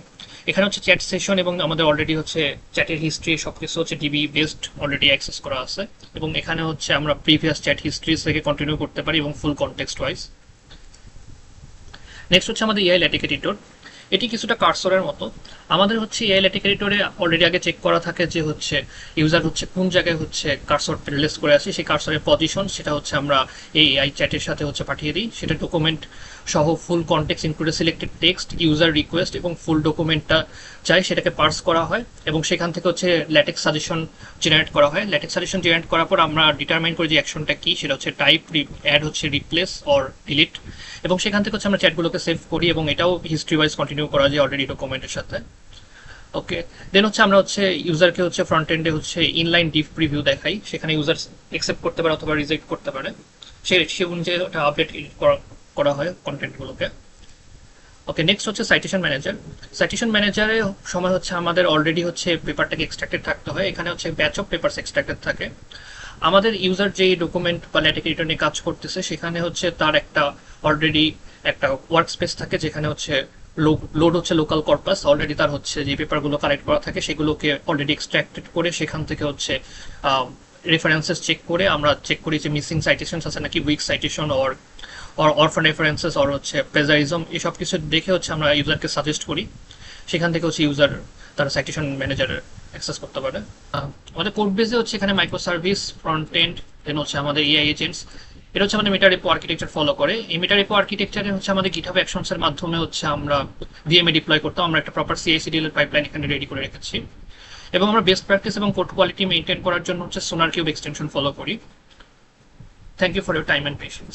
এখানে হচ্ছে চ্যাট সেশন এবং আমাদের অলরেডি হচ্ছে চ্যাটের হিস্ট্রি সবকিছু হচ্ছে ডিবি বেসড অলরেডি অ্যাক্সেস করা আছে, এবং এখানে হচ্ছে আমরা প্রিভিয়াস চ্যাট হিস্ট্রি থেকে কন্টিনিউ করতে পারি এবং ফুল কনটেক্সট ওয়াইজ। নেক্সট হচ্ছে আমাদের এআই ল্যাটিক এডিটর। এটি কিছুটা কার্সরের মতো। আমাদের হচ্ছে এআই ল্যাটিক এডিটরে অলরেডি আগে চেক করা থাকে যে হচ্ছে ইউজার হচ্ছে কোন জায়গায় হচ্ছে কার্সর প্লেস করে আছে, সেই কার্সরের পজিশন সেটা হচ্ছে আমরা এই এআই চ্যাটের সাথে হচ্ছে পাঠিয়ে দিই। সেটা ডকুমেন্ট সহ ফুল কনটেক্সট ইনক্লুডে সিলেক্টেড টেক্সট, ইউজার রিকোয়েস্ট এবং ফুল ডকুমেন্টটা চাই সেটাকে পার্স করা হয়, এবং সেখান থেকে হচ্ছে ল্যাটেক্স সাজেশন জেনারেট করা হয়। ল্যাটেক্স সাজেশন জেনারেট করার পর আমরা ডিটারমাইন করি যে অ্যাকশনটা কি, সেটা হচ্ছে টাইপ, অ্যাড হচ্ছে রিপ্লেস অর ডিলিট, এবং সেখান থেকে হচ্ছে আমরা চ্যাটগুলোকে সেভ করি, এবং এটাও হিস্ট্রি ওয়াইজ কন্টিনিউ করা যায় অলরেডি ডকুমেন্টের সাথে। ওকে, দেন হচ্ছে আমরা হচ্ছে ইউজারকে হচ্ছে ফ্রন্ট এন্ডে হচ্ছে ইনলাইন ডিপ প্রিভিউ দেখাই, সেখানে ইউজার অ্যাকসেপ্ট করতে পারে অথবা রিজেক্ট করতে পারে, সে অনুযায়ী ওটা আপডেট করা হয় কন্টেন্টগুলোকে। ওকে, নেক্সট হচ্ছে সাইটেশন ম্যানেজার। সাইটেশন ম্যানেজারের সময় হচ্ছে আমাদের অলরেডি হচ্ছে পেপারটাকে এক্সট্রাক্টেড থাকতে হয়। এখানে হচ্ছে ব্যাচ অফ পেপারস এক্সট্রাক্টেড থাকে। আমাদের ইউজার যেই ডকুমেন্ট বা ল্যাটিক এডিটর নিয়ে কাজ করতেছে সেখানে হচ্ছে তার একটা অলরেডি একটা ওয়ার্ক স্পেস থাকে, যেখানে হচ্ছে লোড হচ্ছে লোকাল কর্পাস। অলরেডি তার হচ্ছে যে পেপারগুলো কালেক্ট করা থাকে সেগুলোকে অলরেডি এক্সট্রাক্টেড করে সেখান থেকে হচ্ছে রেফারেন্সেস চেক করে আমরা চেক করি যে মিসিং সাইটেশন আছে নাকি, weak citation or orphan references or হচ্ছে প্লেজারিজম, এসব কিছু দেখে হচ্ছে আমরা ইউজারকে সাজেস্ট করি। সেখান থেকে হচ্ছে ইউজার তারা সাইটেশন ম্যানেজার অ্যাক্সেস করতে পারে। আমাদের কোড বেসে হচ্ছে এখানে মাইক্রো সার্ভিস, ফ্রন্ট এন্ড, দেন হচ্ছে আমাদের এআই এজেন্টস, এটা হচ্ছে আমাদের মেটা রেপো আর্কিটেকচার ফলো করে। এই মেটা রেপো আর্কিটেকচারে হচ্ছে আমাদের গিটহাব অ্যাকশনস এর মাধ্যমে হচ্ছে আমরা ভিএমএ ডিপ্লয় করতাম। আমরা একটা প্রপার সিআইসিডি এর পাইপলাইন এখানে রেডি করে রেখেছি এবং আমরা বেস্ট প্র্যাকটিস এবং কোড কোয়ালিটি মেনটেন করার জন্য হচ্ছে সোনার কিউব এক্সটেনশন ফলো করি। Thank you for your time and patience.